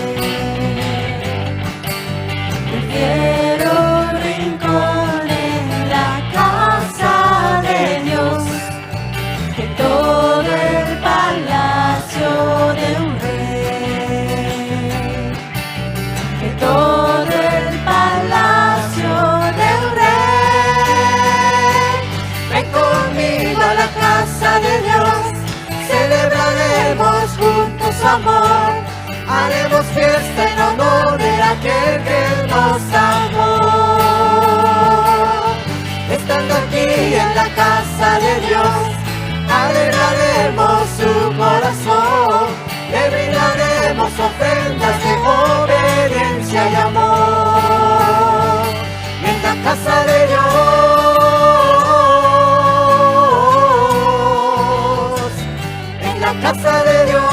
brindaremos su corazón, le brindaremos ofrendas de obediencia y amor. En la casa de Dios, en la casa de Dios.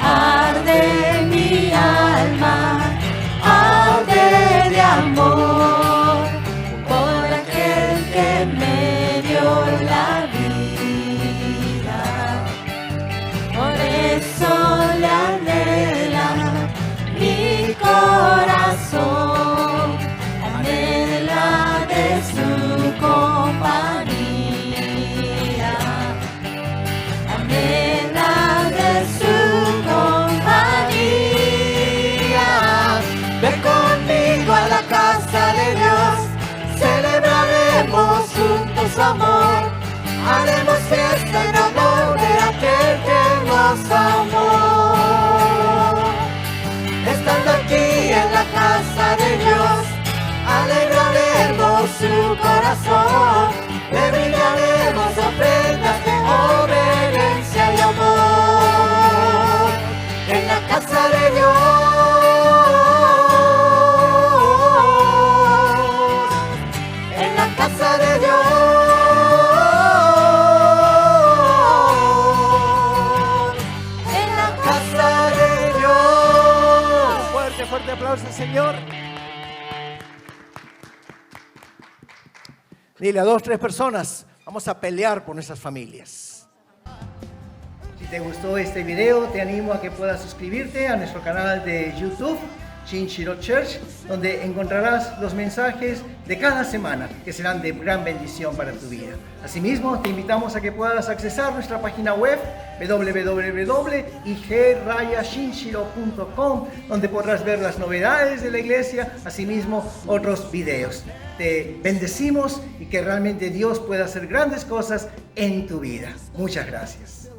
Arde mi alma, arde de amor por aquel que me dio la vida. Por eso le anhela mi corazón, anhela de su compañía, anhela de su compañía. Ven conmigo a la casa de Dios, celebraremos juntos su amor, haremos fiesta en honor de aquel que nos amó. Estando aquí en la casa de Dios, alegraremos su corazón, le brindaremos ofrendas de obediencia y amor. En la casa de Dios, en la casa de Dios, en la casa de Dios. Fuerte, fuerte aplauso al Señor. Dile a 2, 3 personas, vamos a pelear por nuestras familias. Si te gustó este video, te animo a que puedas suscribirte a nuestro canal de YouTube, Shinshiro Church, donde encontrarás los mensajes de cada semana que serán de gran bendición para tu vida. Asimismo, te invitamos a que puedas accesar nuestra página web www.ig-shinshiro.com, donde podrás ver las novedades de la iglesia, asimismo otros videos. Te bendecimos y que realmente Dios pueda hacer grandes cosas en tu vida. Muchas gracias.